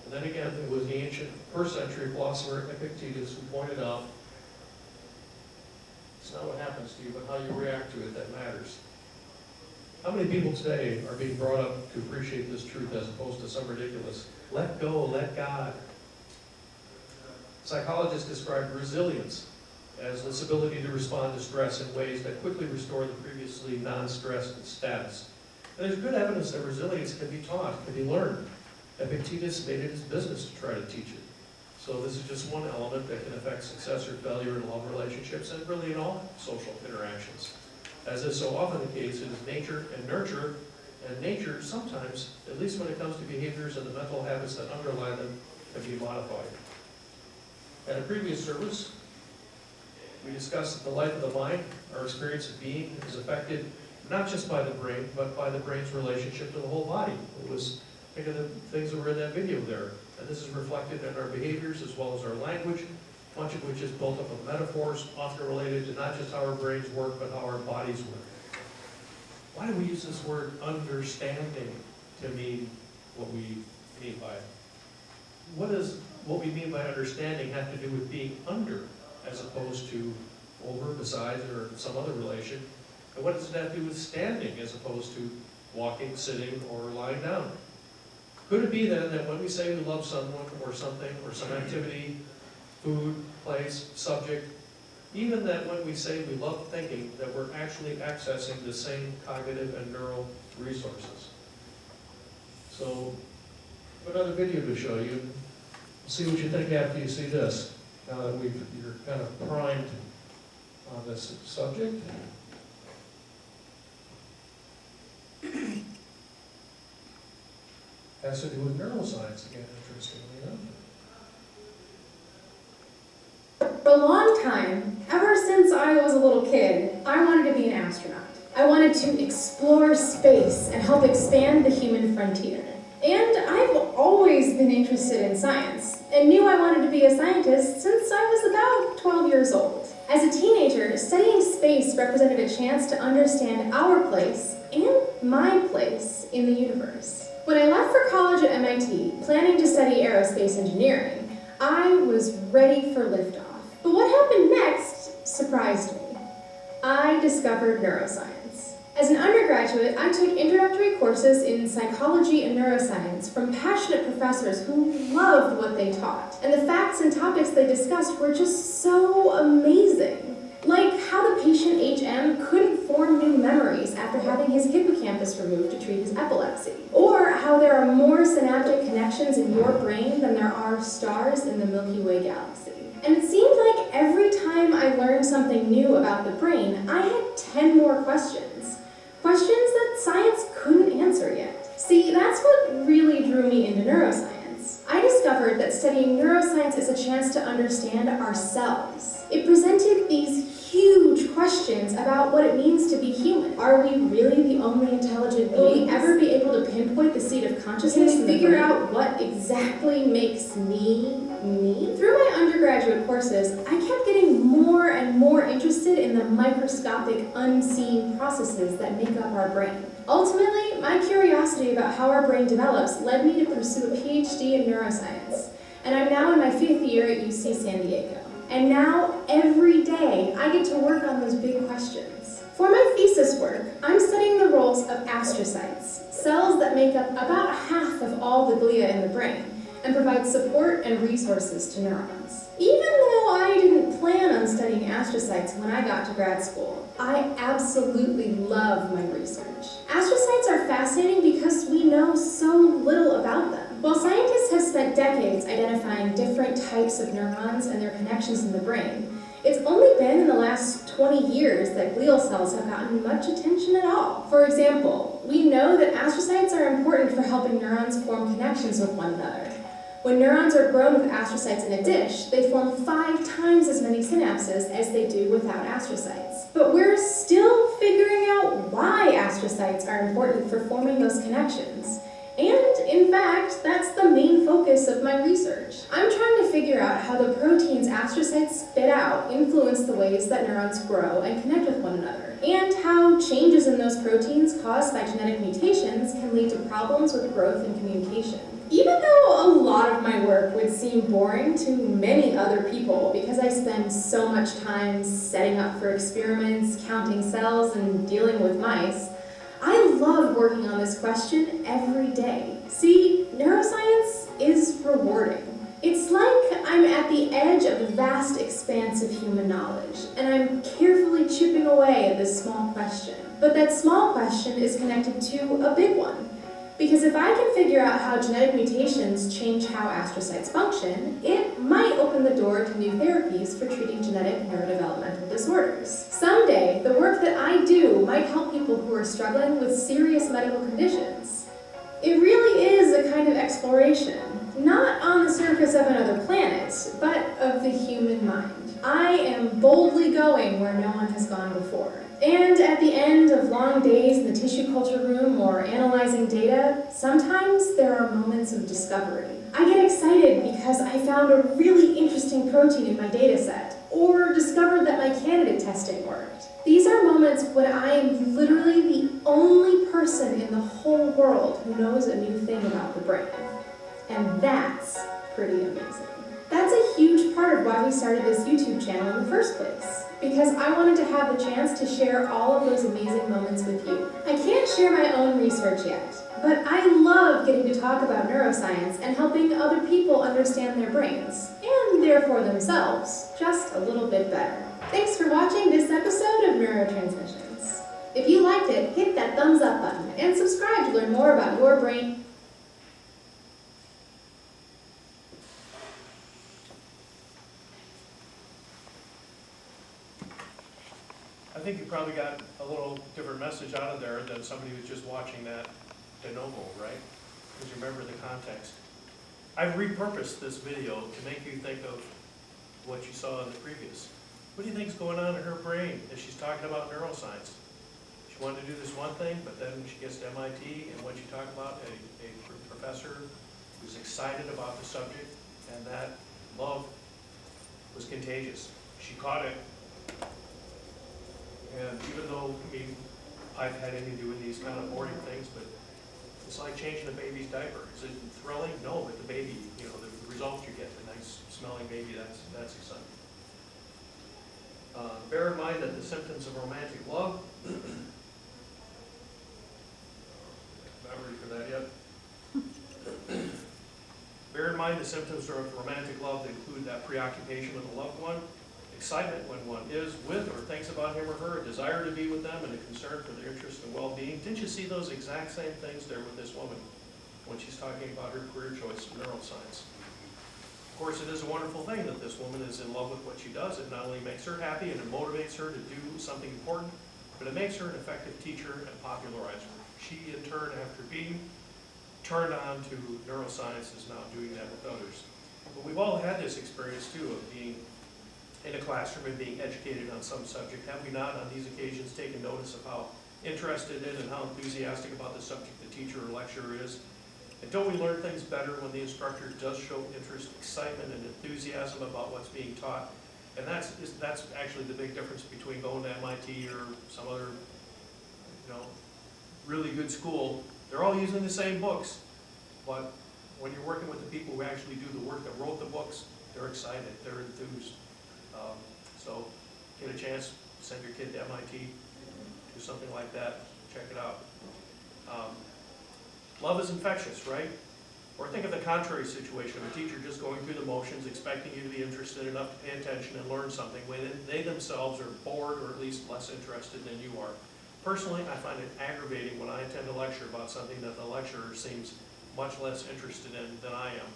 And then again, it was the ancient first century philosopher Epictetus who pointed out, it's not what happens to you, but how you react to it that matters. How many people today are being brought up to appreciate this truth as opposed to some ridiculous, let go, let God? Psychologists describe resilience as this ability to respond to stress in ways that quickly restore the previously non-stressed status. And there's good evidence that resilience can be taught, can be learned. Epictetus made it his business to try to teach it. So this is just one element that can affect success or failure in love relationships and really in all social interactions. As is so often the case, it is nature and nurture, and nature sometimes, at least when it comes to behaviors and the mental habits that underlie them, can be modified. At a previous service, we discussed that the life of the mind, our experience of being, is affected not just by the brain, but by the brain's relationship to the whole body. Think of the things that were in that video there. And this is reflected in our behaviors as well as our language, much of which is built up of metaphors, often related to not just how our brains work, but how our bodies work. Why do we use this word understanding to mean what we mean by it? What does what we mean by understanding have to do with being under, as opposed to over, besides, or some other relation? And what does it have to do with standing, as opposed to walking, sitting, or lying down? Could it be then that when we say we love someone or something or some activity, food, place, subject, even that when we say we love thinking, that we're actually accessing the same cognitive and neural resources? So, another video to show you. See what you think after you see this, now that you're kind of primed on this subject. Has to do with neuroscience again, interestingly enough. For a long time, ever since I was a little kid, I wanted to be an astronaut. I wanted to explore space and help expand the human frontier. And I've always been interested in science, and knew I wanted to be a scientist since I was about 12 years old. As a teenager, studying space represented a chance to understand our place, and my place, in the universe. When I left for college at MIT, planning to study aerospace engineering, I was ready for liftoff. But what happened next surprised me. I discovered neuroscience. As an undergraduate, I took introductory courses in psychology and neuroscience from passionate professors who loved what they taught. And the facts and topics they discussed were just so amazing. Like how the patient HM couldn't form new memories after having his hippocampus removed to treat his epilepsy. Or how there are more synaptic connections in your brain than there are stars in the Milky Way galaxy. And it seemed like every time I learned something new about the brain, I had 10 more questions. Questions that science couldn't answer yet. See, that's what really drew me into neuroscience. I discovered that studying neuroscience is a chance to understand ourselves. It presented these huge questions about what it means to be human. Are we really the only intelligent being? Will we ever be able to pinpoint the seat of consciousness and figure out what exactly makes me, me? Through my undergraduate courses, I kept getting more and more interested in the microscopic, unseen processes that make up our brain. Ultimately, my curiosity about how our brain develops led me to pursue a PhD in neuroscience, and I'm now in my 5th year at UC San Diego. And now, every day, I get to work on those big questions. For my thesis work, I'm studying the roles of astrocytes, cells that make up about half of all the glia in the brain, and provide support and resources to neurons. Even though I didn't plan on studying astrocytes when I got to grad school, I absolutely love my research. Astrocytes are fascinating because we know so little about them. While scientists have spent decades identifying different types of neurons and their connections in the brain, it's only been in the last 20 years that glial cells have gotten much attention at all. For example, we know that astrocytes are important for helping neurons form connections with one another. When neurons are grown with astrocytes in a dish, they form 5 times as many synapses as they do without astrocytes. But we're still figuring out why astrocytes are important for forming those connections. And, in fact, that's the main focus of my research. I'm trying to figure out how the proteins astrocytes spit out influence the ways that neurons grow and connect with one another, and how changes in those proteins caused by genetic mutations can lead to problems with growth and communication. Even though a lot of my work would seem boring to many other people because I spend so much time setting up for experiments, counting cells, and dealing with mice, I love working on this question every day. See, neuroscience is rewarding. It's like I'm at the edge of a vast expanse of human knowledge, and I'm carefully chipping away at this small question. But that small question is connected to a big one. Because if I can figure out how genetic mutations change how astrocytes function, it might open the door to new therapies for treating genetic neurodevelopmental disorders. Someday, the work that I do might help people who are struggling with serious medical conditions. It really is a kind of exploration, not on the surface of another planet, but of the human mind. I am boldly going where no one has gone before. And at the end of long days in the tissue culture room or analyzing data, sometimes there are moments of discovery. I get excited because I found a really interesting protein in my data set, or discovered that my candidate testing worked. These are moments when I am literally the only person in the whole world who knows a new thing about the brain. And that's pretty amazing. That's a huge part of why we started this YouTube channel in the first place. Because I wanted to have the chance to share all of those amazing moments with you. I can't share my own research yet, but I love getting to talk about neuroscience and helping other people understand their brains, and therefore themselves, just a little bit better. Thanks for watching this episode of Neurotransmissions. If you liked it, hit that thumbs up button and subscribe to learn more about your brain. I think you probably got a little different message out of there than somebody who's just watching that de novo, right? Because you remember the context. I've repurposed this video to make you think of what you saw in the previous. What do you think is going on in her brain as she's talking about neuroscience? She wanted to do this one thing, but then she gets to MIT, and what she talked about, a professor who's excited about the subject, and that love was contagious. She caught it. And even though, I mean, I've had anything to do with these kind of boring things, but it's like changing a baby's diaper. Is it thrilling? No, but the baby, you know, the results you get, the nice smelling baby, that's exciting. Bear in mind that the symptoms of romantic love not ready for that yet. Bear in mind the symptoms of romantic love that include that preoccupation with a loved one, excitement when one is with or thinks about him or her, a desire to be with them, and a concern for their interest and well-being. Didn't you see those exact same things there with this woman when she's talking about her career choice in neuroscience? Of course, it is a wonderful thing that this woman is in love with what she does. It not only makes her happy and it motivates her to do something important, but it makes her an effective teacher and popularizer. She, in turn, after being turned on to neuroscience, is now doing that with others. But we've all had this experience, too, of being in a classroom and being educated on some subject. Have we not, on these occasions, taken notice of how interested in and how enthusiastic about the subject the teacher or lecturer is? And don't we learn things better when the instructor does show interest, excitement, and enthusiasm about what's being taught? And that's actually the big difference between going to MIT or some other, really good school. They're all using the same books, but when you're working with the people who actually do the work that wrote the books, they're excited, they're enthused. So get a chance, send your kid to MIT, do something like that, check it out. Love is infectious, right? Or think of the contrary situation, of a teacher just going through the motions, expecting you to be interested enough to pay attention and learn something, when they themselves are bored or at least less interested than you are. Personally, I find it aggravating when I attend a lecture about something that the lecturer seems much less interested in than I am.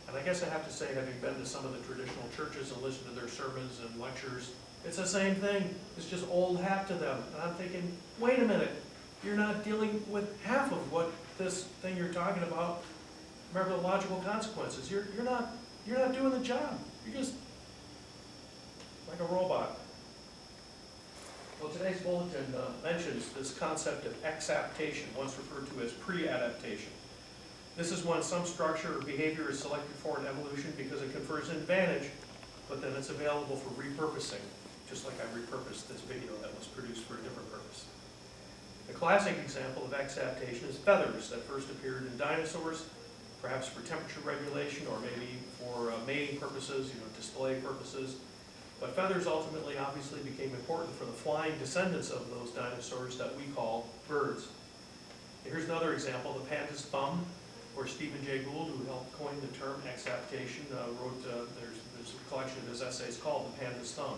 And I guess I have to say, having been to some of the traditional churches and listened to their sermons and lectures, it's the same thing. It's just old hat to them. And I'm thinking, wait a minute, you're not dealing with half of what this thing you're talking about. Remember the logical consequences. You're not doing the job. You're just like a robot. Well, today's bulletin mentions this concept of exaptation, once referred to as pre-adaptation. This is when some structure or behavior is selected for an evolution because it confers an advantage, but then it's available for repurposing, just like I repurposed this video that was produced for a different purpose. The classic example of exaptation is feathers that first appeared in dinosaurs, perhaps for temperature regulation or maybe for mating purposes, display purposes. But feathers ultimately obviously became important for the flying descendants of those dinosaurs that we call birds. Here's another example, the panda's thumb, where Stephen Jay Gould, who helped coin the term exaptation, wrote, there's a collection of his essays called The Panda's Thumb,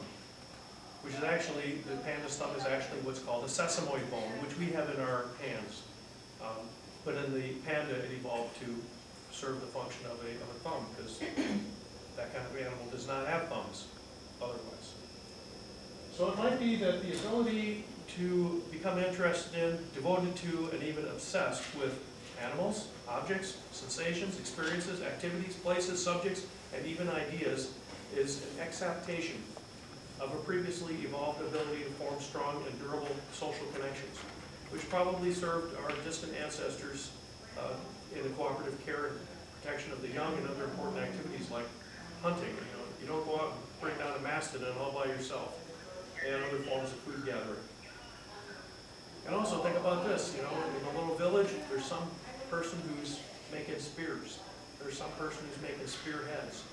which is actually, the panda's thumb is actually what's called a sesamoid bone, which we have in our hands. But in the panda, it evolved to serve the function of a thumb, because that kind of animal does not have thumbs otherwise. So it might be that the ability to become interested in, devoted to, and even obsessed with animals, objects, sensations, experiences, activities, places, subjects, and even ideas is an exaptation of a previously evolved ability to form strong and durable social connections, which probably served our distant ancestors in the cooperative care and protection of the young and other important activities like hunting. You don't go out and bring down a mastodon all by yourself, and other forms of food gathering. And also think about this, in a little village, there's some person who's making spears. There's some person who's making spearheads.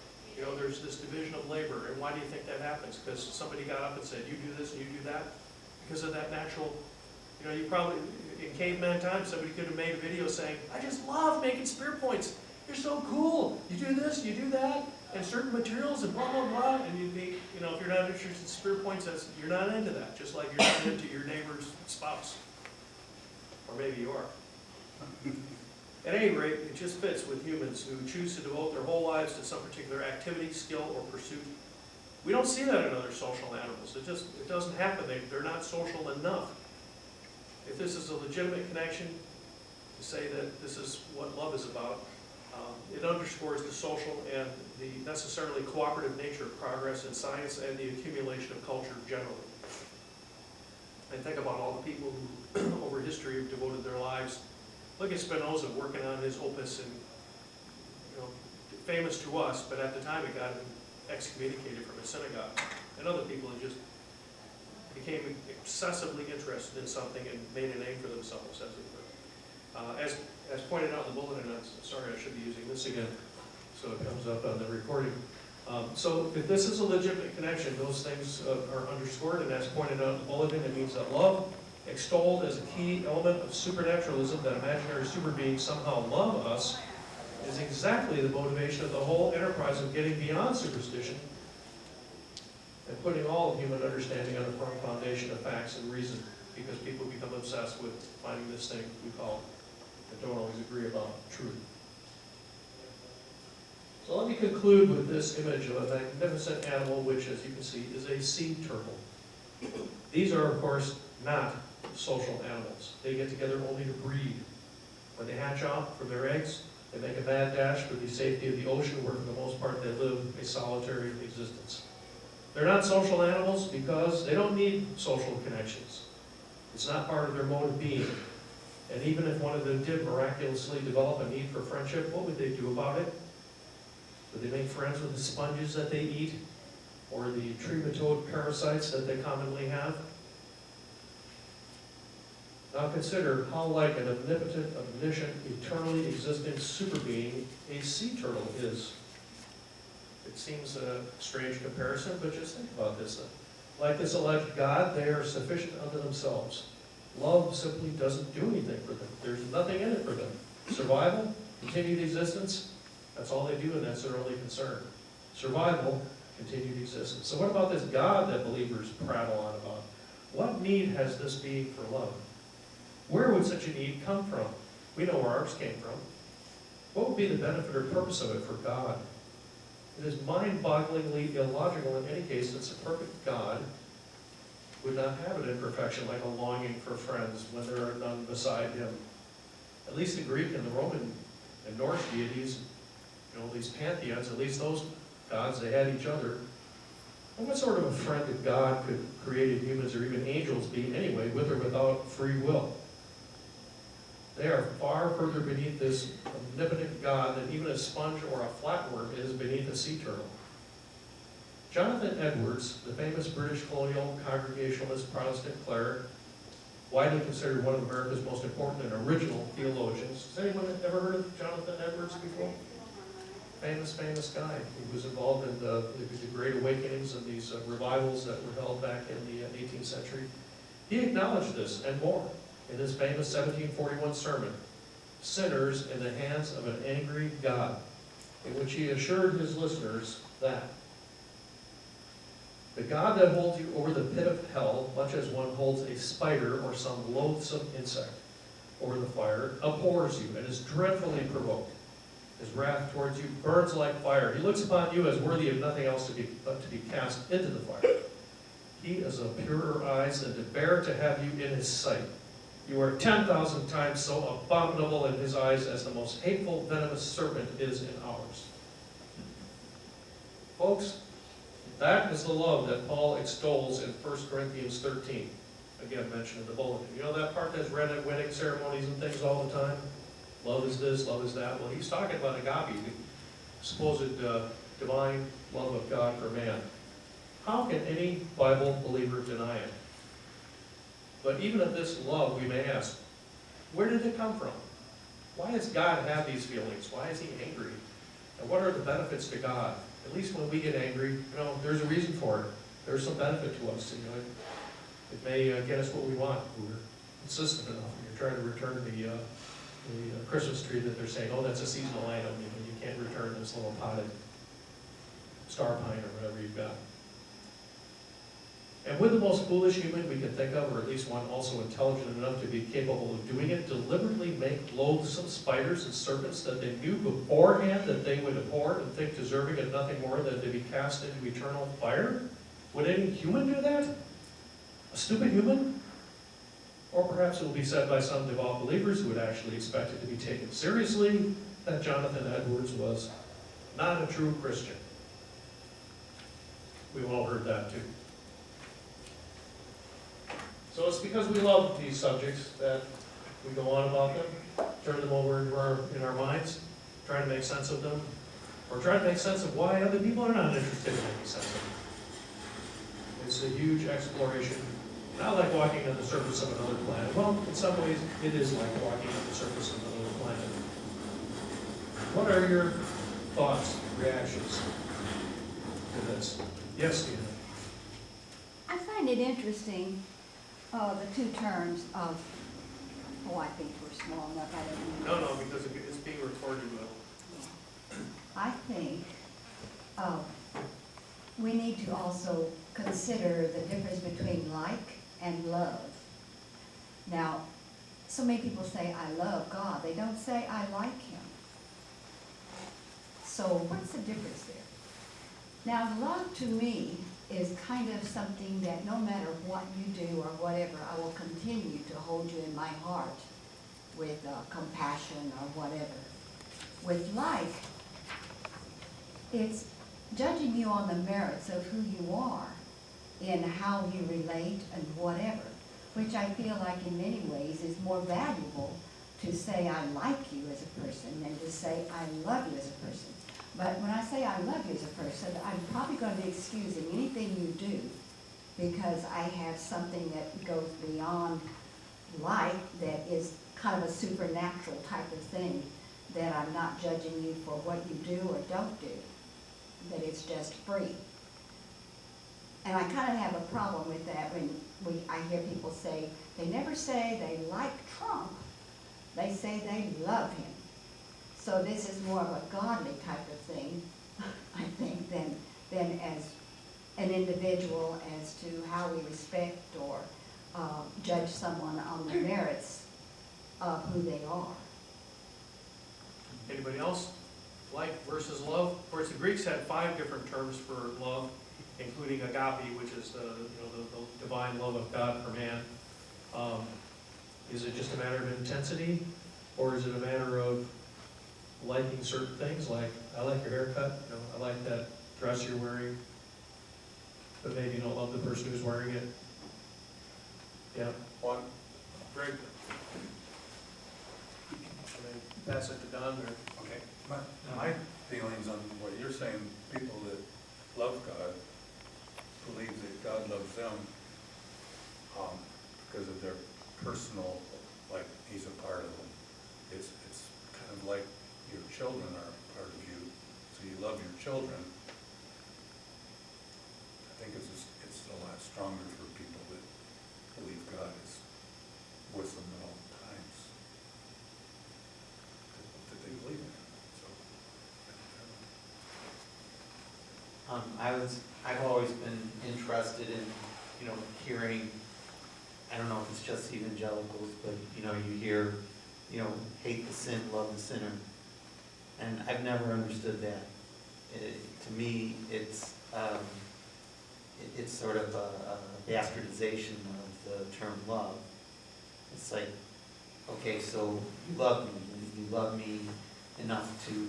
There's this division of labor. And why do you think that happens? Because somebody got up and said, you do this and you do that? Because of that natural, you probably, in caveman times, somebody could have made a video saying, I just love making spear points. You're so cool. You do this, you do that, and certain materials and blah, blah, blah. And you'd be, if you're not interested in spear points, you're not into that. Just like you're not into your neighbor's spouse. Or maybe you are. At any rate, it just fits with humans who choose to devote their whole lives to some particular activity, skill, or pursuit. We don't see that in other social animals. It doesn't happen. They're not social enough. If this is a legitimate connection, to say that this is what love is about, it underscores the social and the necessarily cooperative nature of progress in science and the accumulation of culture generally. And think about all the people who, over history, have devoted their lives. Look at Spinoza working on his opus, and famous to us, but at the time it got him excommunicated from a synagogue. And other people who just became obsessively interested in something and made a name for themselves, as it were. As pointed out in the bulletin, I'm sorry, I should be using this again, so it comes up on the recording. So if this is a legitimate connection, those things are underscored, and as pointed out in the bulletin, it means that love extolled as a key element of supernaturalism, that imaginary super beings somehow love us, is exactly the motivation of the whole enterprise of getting beyond superstition and putting all of human understanding on a firm foundation of facts and reason, because people become obsessed with finding this thing we call, and don't always agree about, truth. So let me conclude with this image of a magnificent animal, which, as you can see, is a sea turtle. These are, of course, not social animals. They get together only to breed. When they hatch out from their eggs, they make a mad dash for the safety of the ocean, where for the most part they live a solitary existence. They're not social animals because they don't need social connections. It's not part of their mode of being. And even if one of them did miraculously develop a need for friendship, what would they do about it? Would they make friends with the sponges that they eat? Or the trematode parasites that they commonly have? Now consider how like an omnipotent, omniscient, eternally existing super being a sea turtle is. It seems a strange comparison, but just think about this. Like this alleged God, they are sufficient unto themselves. Love simply doesn't do anything for them. There's nothing in it for them. Survival, continued existence, that's all they do, and that's their only concern. Survival, continued existence. So what about this God that believers prattle on about? What need has this being for love? Where would such a need come from? We know where ours came from. What would be the benefit or purpose of it for God? It is mind-bogglingly illogical in any case that a perfect God would not have an imperfection like a longing for friends when there are none beside him. At least the Greek and the Roman and Norse deities, these pantheons, at least those gods, they had each other. And what sort of a friend of God could created humans or even angels be anyway, with or without free will? They are far further beneath this omnipotent God than even a sponge or a flatworm is beneath a sea turtle. Jonathan Edwards, the famous British colonial Congregationalist Protestant cleric, widely considered one of America's most important and original theologians. Has anyone ever heard of Jonathan Edwards before? Famous guy. He was involved in the Great Awakenings and these revivals that were held back in the 18th century. He acknowledged this and more in his famous 1741 sermon, Sinners in the Hands of an Angry God, in which he assured his listeners that the God that holds you over the pit of hell, much as one holds a spider or some loathsome insect over the fire, abhors you and is dreadfully provoked. His wrath towards you burns like fire. He looks upon you as worthy of nothing else but to be cast into the fire. He is of purer eyes than to bear to have you in his sight. You are 10,000 times so abominable in his eyes as the most hateful, venomous serpent is in ours. Folks, that is the love that Paul extols in 1 Corinthians 13. Again, mentioned in the bulletin. You know that part that's read at wedding ceremonies and things all the time? Love is this, love is that. Well, he's talking about agape, the supposed divine love of God for man. How can any Bible believer deny it? But even of this love, we may ask, where did it come from? Why does God have these feelings? Why is he angry? And what are the benefits to God? At least when we get angry, there's a reason for it. There's some benefit to us. It may get us what we want. We're consistent enough. When you're trying to return the Christmas tree that they're saying, oh, that's a seasonal item. You can't return this little potted star pine or whatever you've got. And with the most foolish human we can think of, or at least one also intelligent enough to be capable of doing it, deliberately make loathsome spiders and serpents that they knew beforehand that they would abhor and think deserving of nothing more than to be cast into eternal fire? Would any human do that? A stupid human? Or perhaps it will be said by some devout believers who would actually expect it to be taken seriously that Jonathan Edwards was not a true Christian. We've all heard that too. So it's because we love these subjects that we go on about them, turn them over in our minds, try to make sense of them, or try to make sense of why other people are not interested in making sense of them. It's a huge exploration, not like walking on the surface of another planet. Well, in some ways, it is like walking on the surface of another planet. What are your thoughts, reactions to this? Yes, Tina. I find it interesting the two terms of, oh, I think we're small enough, I don't know. No, because it's being recorded well. I think we need to also consider the difference between like and love. Now, so many people say, I love God. They don't say, I like Him. So what's the difference there? Now, love to me is kind of something that no matter what you do or whatever, I will continue to hold you in my heart with compassion or whatever. With like, it's judging you on the merits of who you are in how you relate and whatever, which I feel like in many ways is more valuable to say I like you as a person than to say I love you as a person. But when I say I love you as a person, I'm probably going to be excusing anything you do because I have something that goes beyond like, that is kind of a supernatural type of thing, that I'm not judging you for what you do or don't do, that it's just free. And I kind of have a problem with that when I hear people say, they never say they like Trump, they say they love him. So this is more of a godly type of thing, I think, than as an individual as to how we respect or judge someone on the merits of who they are. Anybody else? Like versus love? Of course, the Greeks had 5 different terms for love, including agape, which is the divine love of God for man. Is it just a matter of intensity, or is it a matter of liking certain things? Like, I like your haircut, I like that dress you're wearing, but maybe you don't love the person who's wearing it. Yeah. One, Greg? Pass it to Don, or? Okay, my feelings on what you're saying, people that love God believe that God loves them because of their personal, like He's a part of them. It's kind of like your children are a part of you, so you love your children. I think it's a lot stronger for people that believe God is with them at all times, that they believe in Him. So, I've always been interested in, hearing, I don't know if it's just evangelicals, but, you hear, hate the sin, love the sinner. And I've never understood that. To me, it's sort of a bastardization of the term love. It's like, okay, so you love me. You love me enough to,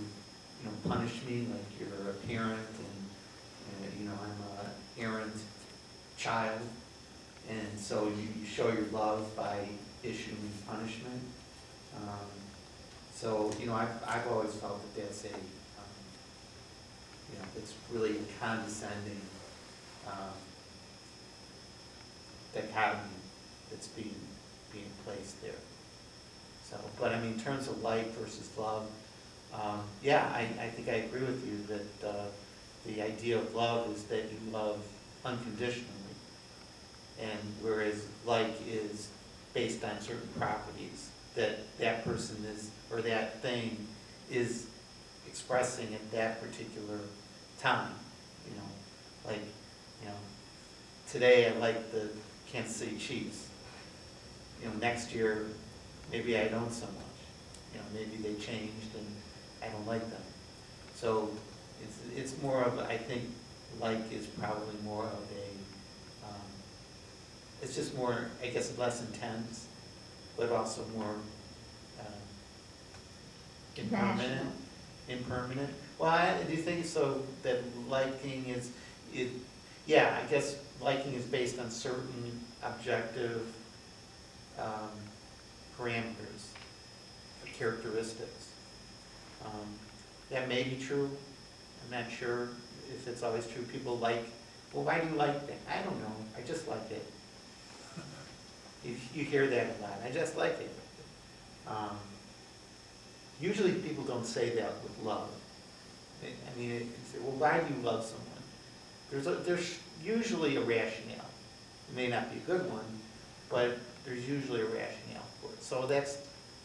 punish me like you're a parent, and I'm an errant child, and so you show your love by issuing punishment. So I've always felt that that's it's really a condescending dichotomy that's being placed there. So, but I mean, in terms of like versus love, I think I agree with you that the idea of love is that you love unconditionally, and whereas like is based on certain properties that person is, or that thing is expressing at that particular time. Today I like the Kansas City Chiefs. Next year maybe I don't so much. Maybe they changed and I don't like them. So it's more of, I think, like is probably more of a, it's just more, I guess, less intense, but also more impermanent. Well, do you think so that liking I guess liking is based on certain objective parameters, characteristics. That may be true. I'm not sure if it's always true. People like, well, why do you like that? I don't know. I just like it. You hear that a lot. I just like it. Usually people don't say that with love. I mean, well, why do you love someone? There's usually a rationale. It may not be a good one, but there's usually a rationale for it. So that's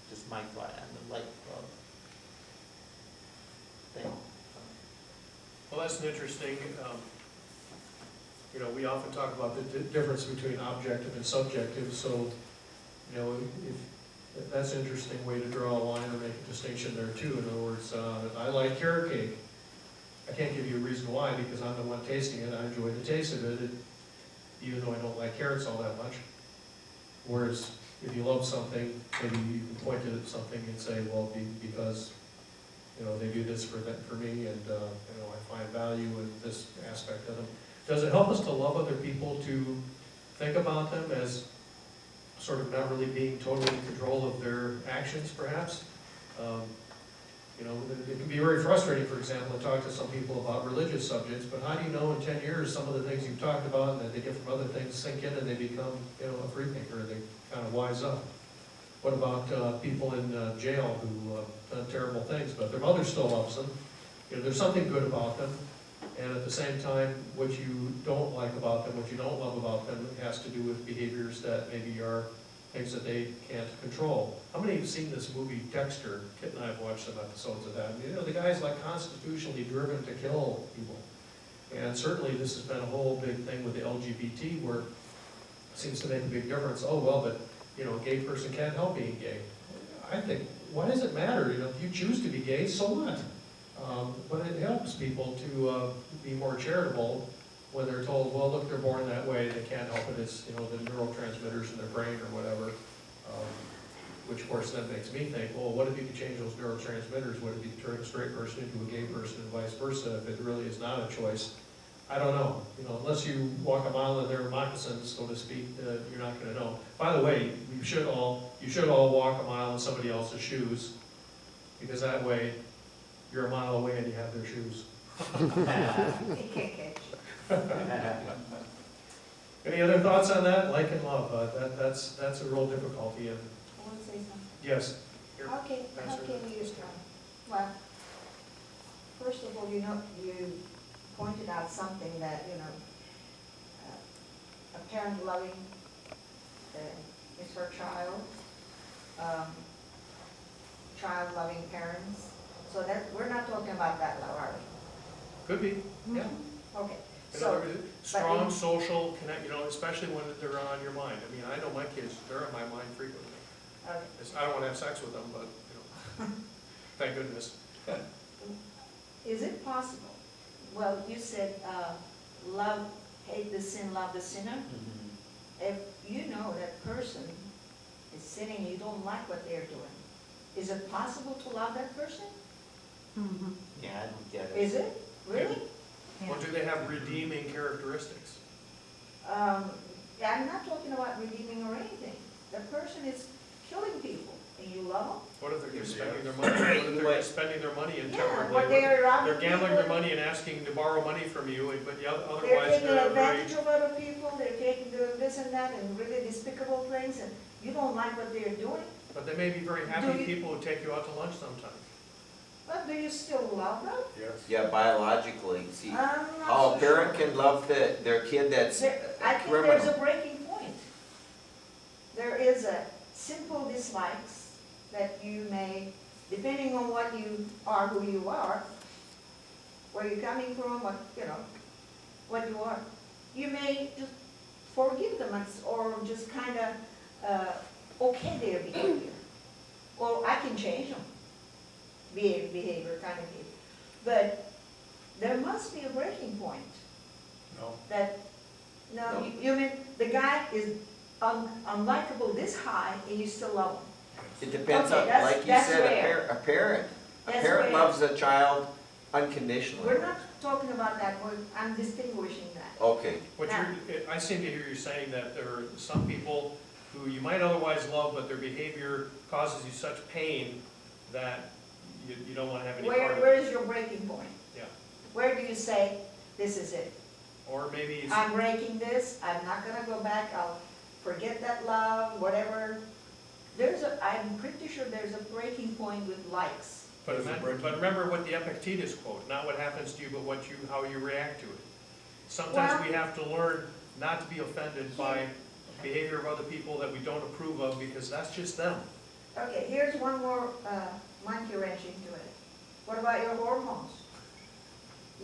just my thought on the light club thing. Well, that's an interesting, we often talk about the difference between objective and subjective, so, if that's an interesting way to draw a line or make a distinction there too. In other words, I like carrot cake. I can't give you a reason why, because I'm the one tasting it, I enjoy the taste of it, even though I don't like carrots all that much. Whereas, if you love something, maybe you can point at something and say, well, because they do this for me, and I find value in this aspect of them. Does it help us to love other people, to think about them as sort of not really being totally in control of their actions, perhaps? It can be very frustrating, for example, to talk to some people about religious subjects, but how do you know in 10 years some of the things you've talked about and that they get from other things sink in and they become, a free thinker, they kind of wise up? What about people in jail who done terrible things, but their mother still loves them? There's something good about them, and at the same time, what you don't like about them, what you don't love about them, has to do with behaviors that maybe are things that they can't control. How many have seen this movie Dexter? Kit and I have watched some episodes of that. The guy's like constitutionally driven to kill people. And certainly this has been a whole big thing with the LGBT, where it seems to make a big difference. Oh, well, but a gay person can't help being gay. I think, why does it matter? If you choose to be gay, so what? But it helps people to be more charitable when they're told, well, look, they're born that way, they can't help it, it's, the neurotransmitters in their brain or whatever. Which of course then makes me think, well, what if you could change those neurotransmitters? What if you could turn a straight person into a gay person and vice versa, if it really is not a choice? I don't know. Unless you walk a mile in their moccasins, so to speak, you're not going to know. By the way, you should all walk a mile in somebody else's shoes, because that way you're a mile away and you have their shoes. They can't catch you. Any other thoughts on that? Like and love, that's a real difficulty. And I want to say something. yes, here, How can you, well, first of all, you pointed out something that, a parent loving is her child, child loving parents. So that, we're not talking about that now, are we? could be. Yeah. Okay, In so, other words, strong social connect. Especially when they're on your mind. I mean, I know my kids; they're on my mind frequently. okay. I don't want to have sex with them, but thank goodness. Is it possible? Well, you said, hate the sin, love the sinner. If you know that person is sinning, you don't like what they're doing, is it possible to love that person? Mhm. Yeah, I don't get it. Is it? Really? Yeah. Or do they have redeeming characteristics? I'm not talking about redeeming or anything. The person is killing people, and you love them? What if they're just spending their money? What if they're just spending their money Yeah, intemperately? what they are robbing They're gambling people. their money and asking to borrow money from you, but They're otherwise taking they're advantage of other people, they're doing this and that, and really despicable things, and you don't like what they're doing? But they may be very Do happy you- people who take you out to lunch sometimes. But do you still love them? Yes. Yeah, biologically, see, I'm not how a so parent sure. can love their kid that's I think there's criminal. a breaking point. There is a simple dislikes that you may, depending on what you are, who you are, where you're coming from, what you are, you may just forgive them or just kind of okay their behavior. Or I can change them, behavior kind of behavior. But there must be a breaking point. No. That, no, you mean the guy is unlikable this high and you still love him? It depends Okay, on, that's- like you that's said, rare. a parent. A That's parent rare. loves a child unconditionally. We're not talking about that, I'm distinguishing that. Okay, I seem to hear you saying that there are some people who you might otherwise love, but their behavior causes you such pain that you don't want to have any part of it. Where is your breaking point? Yeah. Where do you say, this is it? Or maybe it's, I'm breaking this, I'm not gonna go back, I'll forget that love, whatever. I'm pretty sure there's a breaking point with likes. but remember what the Epictetus quote, not what happens to you, but how you react to it. Sometimes Well- we have to learn not to be offended by behavior of other people that we don't approve of, because that's just them. Okay, here's one more monkey wrench into it. What about your hormones?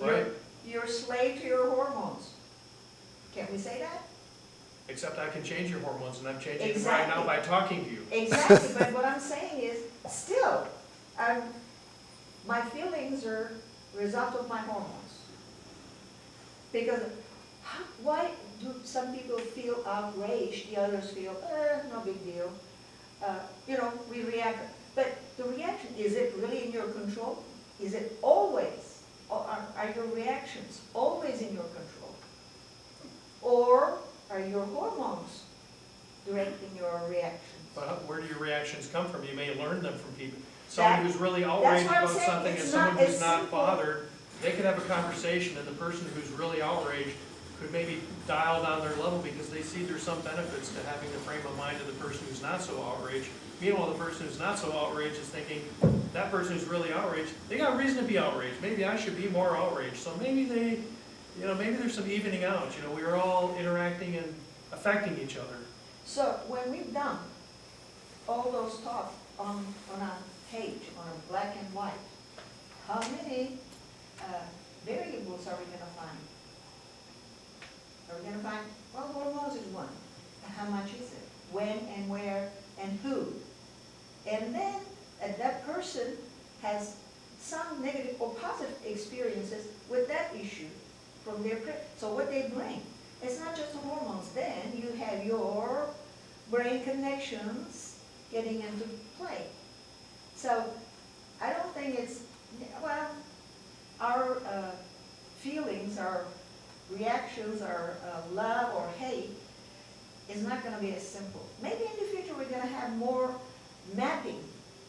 Right. You're a slave to your hormones. Can we say that? Except I can change your hormones, and I'm changing them right now by talking to you. Exactly, but what I'm saying is, still, my feelings are a result of my hormones. Because why do some people feel outraged, the others feel, no big deal? We react. But the reaction, is it really in your control? Is it always, or are your reactions always in your control? Or are your hormones directing your reactions? But where do your reactions come from? You may learn them from people. That- Someone who's really outraged what I'm about saying. something, It's and someone not who's as not simple. bothered, they could have a conversation, and the person who's really outraged could maybe dial down their level because they see there's some benefits to having the frame of mind of the person who's not so outraged. Meanwhile, the person who's not so outraged is thinking, that person who's really outraged, they got reason to be outraged. Maybe I should be more outraged. So maybe maybe there's some evening out. We're all interacting and affecting each other. So when we've done all those thoughts on a page, on a black and white, how many variables are we going to find? Are we going to find, well, hormones is one. How much is it? When and where and who? And then that person has some negative or positive experiences with that issue from their, so what they bring. It's not just the hormones. Then you have your brain connections getting into play. So I don't think it's, well, our feelings, our reactions, our love or hate is not going to be as simple. Maybe in the future we're going to have more mapping,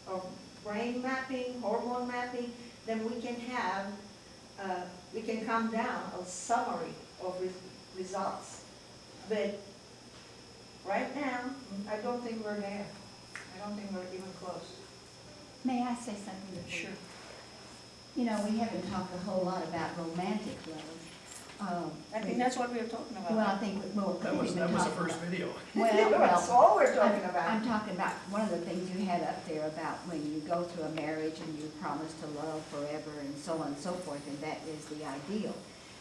or brain mapping, hormone mapping, then we can have, we can come down a summary of results. But right now, I don't think we're there. I don't think we're even close. May I say something? Sure. We haven't talked a whole lot about romantic love. I think that's what we were talking about. Well, I think we'll That was the first video. That's all we're talking about. I'm talking about one of the things you had up there about when you go through a marriage and you promise to love forever and so on and so forth, and that is the ideal.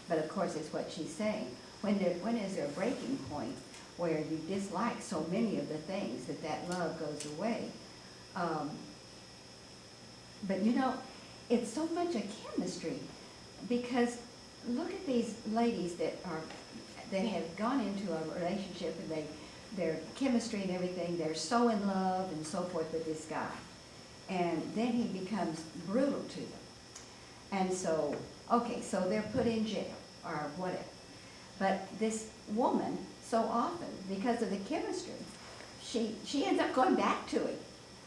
But of course, it's what she's saying. When is there a breaking point where you dislike so many of the things that love goes away? But it's so much a chemistry, because look at these ladies that have gone into a relationship, and their chemistry and everything, they're so in love and so forth with this guy. And then he becomes brutal to them. And so, so they're put in jail or whatever. But this woman, so often, because of the chemistry, she ends up going back to him,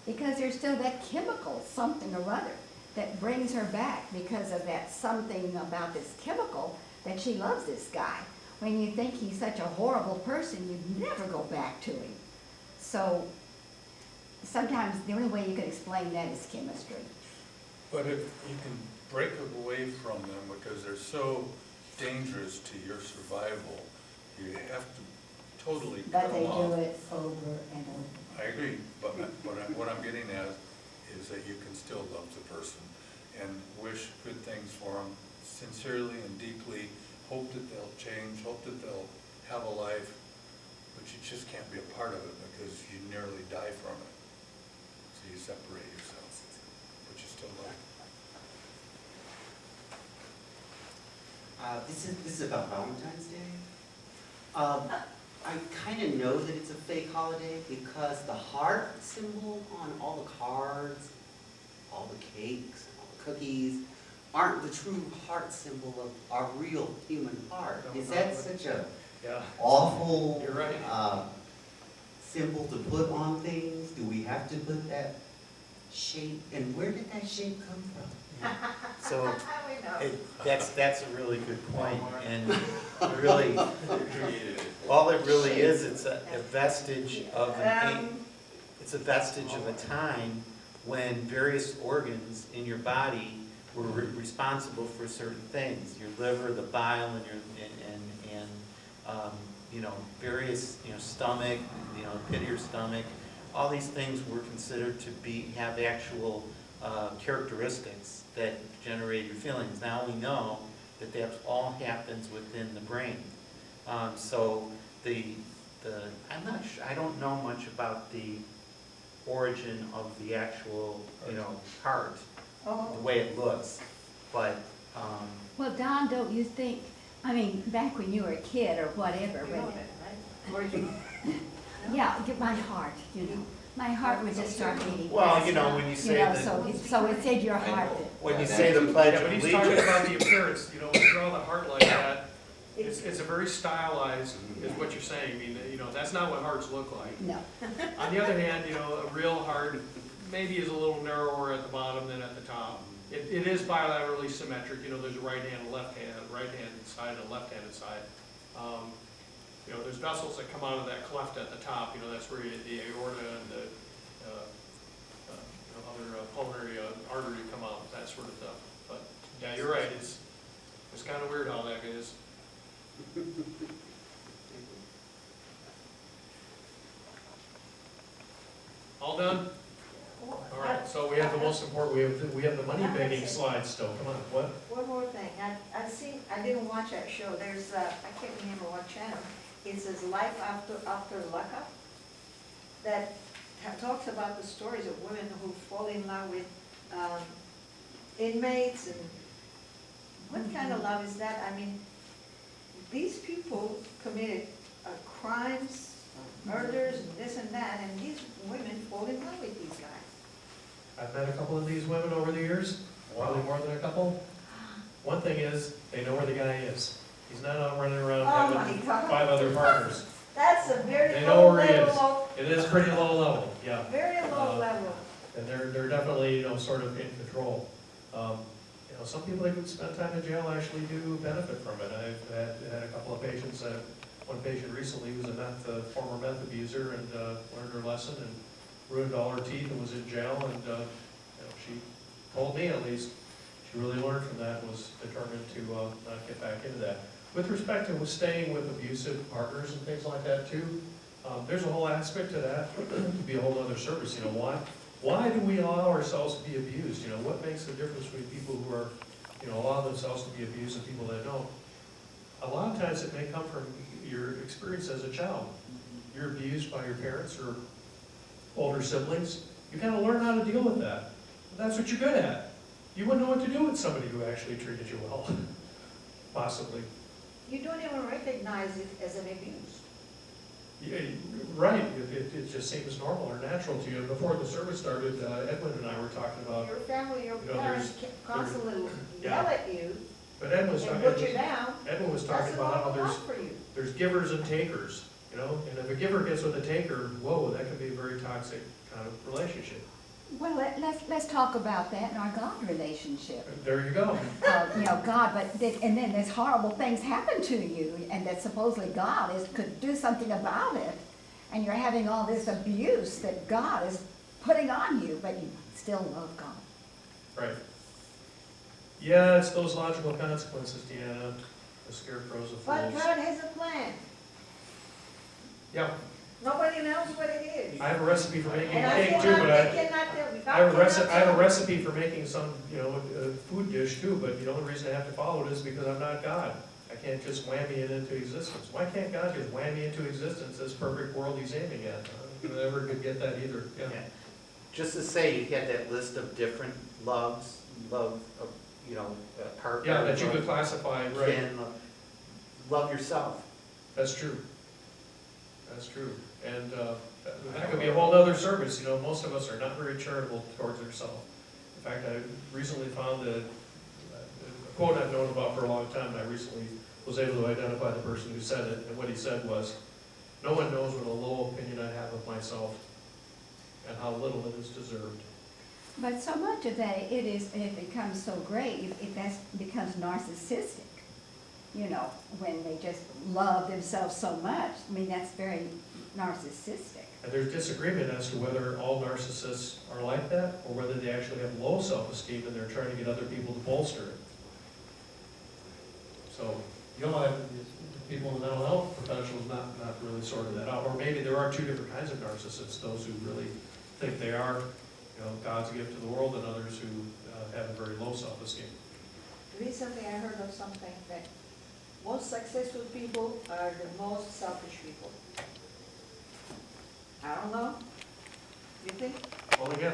because there's still that chemical something or other that brings her back, because of that something about this chemical that she loves this guy. When you think he's such a horrible person, you'd never go back to him. So sometimes the only way you can explain that is chemistry. But if you can break away from them because they're so dangerous to your survival, you have to totally cut But they them off. do it over and over. I agree, but what I'm getting at is that you can still love the person and wish good things for them sincerely and deeply, hope that they'll change, hope that they'll have a life, but you just can't be a part of it because you nearly die from it. So you separate yourself, but you still love it. This is about Valentine's Day. I kind of know that it's a fake holiday because the heart symbol on all the cards, all the cakes, all the cookies, aren't the true heart symbol of our real human heart. Is that such a awful You're right. symbol to put on things? Do we have to put that shape? And where did that shape come from? So We know. that's a really good point, and really, all it really is, it's a vestige of it's a vestige of a time when various organs in your body were responsible for certain things. Your liver, the bile, and various, stomach, pit of your stomach, all these things were considered to have actual characteristics that generate your feelings. Now we know that that all happens within the brain. So I'm not sure, I don't know much about the origin of the actual, heart, the way it looks, but, Well, Don, don't you think, I mean, back when you were a kid or whatever, You know when, that, right? Where'd you? yeah, my heart, my heart would just start beating. well, fast. when you say that, So it said your heart. when you say the Pledge Yeah, of but he's talking Allegiance. about the appearance, when you draw the heart like that, it's a very stylized, is what you're saying. I mean, that's not what hearts look like. No. On the other hand, a real heart maybe is a little narrower at the bottom than at the top. It is bilaterally symmetric, there's a right hand and left hand, right-handed side and a left-handed side. There's vessels that come out of that cleft at the top, that's where the aorta and the other pulmonary artery come out, that sort of stuff. But, yeah, you're right, it's kind of weird how that is. All done? All right, so we have the most important, we have the money begging slide still, come on, what? One more thing, I didn't watch that show, there's, I can't remember what channel, it says Life After Lockup, that talks about the stories of women who fall in love with inmates, and what kind of love is that? I mean, these people committed crimes, murders, and this and that, and these women fall in love with these guys. I've met a couple of these women over the years, probably more than a couple. One thing is, they know where the guy is. He's not out running around Oh my having God. 5 other partners. That's a very They know low where he is. level, It is pretty low level, yeah. very low level. And they're definitely, sort of in control. Some people that would spend time in jail actually do benefit from it. I've had a couple of patients, one patient recently was a former meth abuser and learned her lesson and ruined all her teeth and was in jail, and she told me at least, she really learned from that and was determined to not get back into that. With respect to staying with abusive partners and things like that too, there's a whole aspect to that. It'd be a whole other service. Why do we allow ourselves to be abused? What makes the difference between people who are, allow themselves to be abused and people that don't? A lot of times it may come from your experience as a child. You're abused by your parents or older siblings. You kind of learn how to deal with that. That's what you're good at. You wouldn't know what to do with somebody who actually treated you well, possibly. You don't even recognize it as an abuse. Yeah, right, it just seems normal or natural to you. Before the service started, Edwin and I were talking about, Your family, your parents constantly yeah. yell at you but Edwin was and talking, put you down. Edwin was That's talking a about how normal life for you. there's givers and takers, and if a giver gets with a taker, whoa, that can be a very toxic kind of relationship. Well, let's talk about that in our God relationship. There you go. God, and then there's horrible things happen to you, and that supposedly God could do something about it, and you're having all this abuse that God is putting on you, but you still love God. Right. Yeah, it's those logical consequences, Deanna. The scarecrows of But fools. God has a plan. Yeah, Nobody knows what it is. I have a recipe for making And I cake too, but cannot tell you. I have a recipe for making some, food dish too, but the only reason I have to follow it is because I'm not God. I can't just whammy it into existence. Why can't God just whammy into existence this perfect world he's aiming at? I never could get that either, yeah. Yeah. Just to say, you had that list of different loves, love of, partner. Yeah, that you love could classify, right. kin, love yourself. That's true. That's true. And that could be a whole other service. Most of us are not very charitable towards ourselves. In fact, I recently found a quote I've known about for a long time, and I recently was able to identify the person who said it, and what he said was, "No one knows what a low opinion I have of myself and how little it is deserved." But so much of that, it becomes so great, that becomes narcissistic. When they just love themselves so much, I mean, that's very narcissistic. And there's disagreement as to whether all narcissists are like that, or whether they actually have low self-esteem and they're trying to get other people to bolster it. So, you know, people in the mental health professionals not really sorted that out. Or maybe there are two different kinds of narcissists, those who really think they are, you know, God's gift to the world, and others who have a very low self-esteem. Recently, I heard of something that most successful people are the most selfish people. I don't know. You think? Well, again,